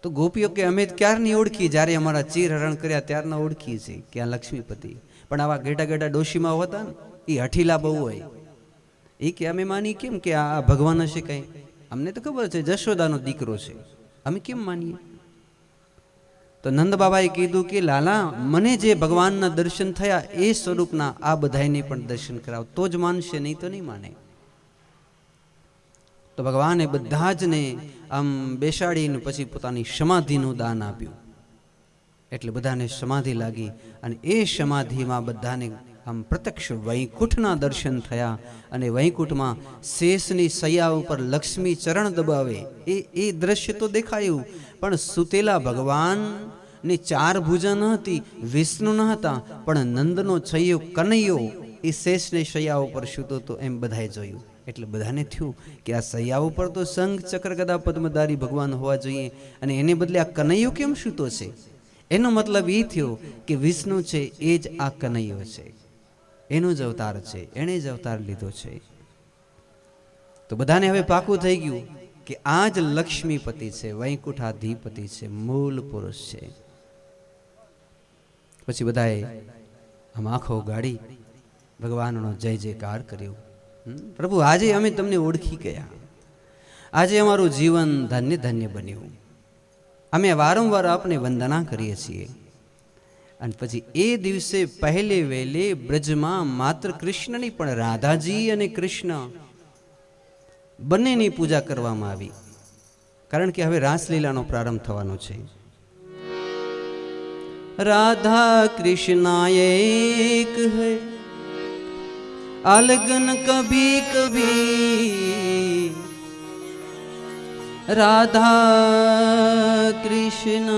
તો ગોપીઓ કે અમે ક્યારની ઓળખી, જ્યારે અમારા ચીર હરણ કર્યા ત્યારના ઓળખી છે કે આ લક્ષ્મીપતિ. પણ આવા ગેટા ગેટા ડોશીમાં હોતા ને, એ હઠીલા બહુ હોય. એ કે અમે માની કેમ કે આ ભગવાન હશે કઈ? અમને તો ખબર છે જશોદાનો દીકરો છે, અમે કેમ માનીએ? તો નંદ બાબાએ કીધું કે લાલા, મને જે ભગવાનના દર્શન થયા એ સ્વરૂપના આ બધાને પણ દર્શન કરાવ, તો જ માનશે, નહીં તો નહીં માને. તો ભગવાને બધા જ ને આમ બેસાડીને પછી પોતાની સમાધિનું દાન આપ્યું. એટલે બધાને સમાધિ લાગી અને એ સમાધિમાં બધાને આમ પ્રત્યક્ષ વૈકુંઠના દર્શન થયા. અને વૈકુંઠમાં શેષની સૈયા ઉપર લક્ષ્મી ચરણ દબાવે એ દ્રશ્ય તો દેખાયું, પણ સુતેલા ભગવાન ને 4 ભુજા ન હતી, વિષ્ણુ ન હતા, પણ નંદનો છૈયો કનૈયો એ શેષની સૈયા ઉપર સૂતો તો એમ બધાએ જોયું. એટલે બધાને થયું કે આ સૈયા ઉપર તો શંખ, ચક્ર, ગદા, પદ્મધારી ભગવાન હોવા જોઈએ, અને એને બદલે આ કનૈયો કેમ સૂતો છે? એનો મતલબ એ થયો કે વિષ્ણુ છે એ જ આ કનૈયો છે, એનો જ અવતાર છે, એણે જ અવતાર લીધો છે. તો બધાને હવે પાકું થઈ ગયું કે આ જ લક્ષ્મીપતિ છે, વૈકુંઠાધિપતિ છે, મૂળ પુરુષ છે. પછી બધાએ આમ આંખો ગાડી ભગવાનનો જય જયકાર કર્યો. પ્રભુ, આજે અમે તમને ઓળખી ગયા, આજે અમારું જીવન ધન્ય ધન્ય બન્યું. અમે વારંવાર આપને વંદના કરીએ છીએ. અને પછી એ દિવસે પહેલે વહેલે બ્રજમાં માત્ર કૃષ્ણની પણ રાધાજી અને કૃષ્ણ બંનેની પૂજા કરવામાં આવી. કારણ કે હવે રાસલીલાનો પ્રારંભ થવાનો છે. રાધા કૃષ્ણ એક હૈ, अलगन कभी कभी, राधा कृष्ण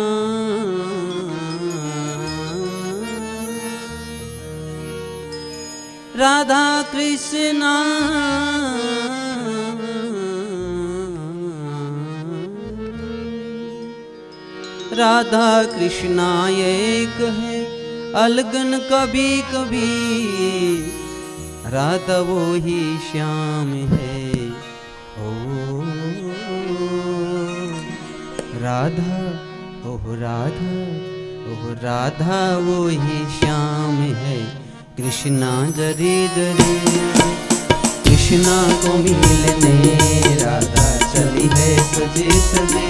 राधा कृष्ण राधा कृष्ण एक है, अलगन कभी कभी, राधा वो ही श्याम है. ओ राधा, ओह राधा, ओह राधा वो ही श्याम है. कृष्णा जरी जरी कृष्णा को मिलने राधा चली है सजे सजे.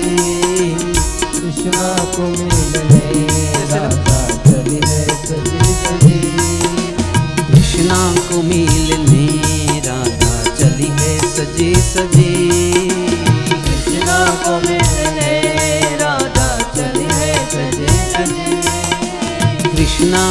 कृष्णा को मिलने राधा चली है सजे सजे. कृष्णा को मिलने राधा चली है सजे सजे. कृष्णा को मिलने राधा चली है सजे सजे. कृष्णा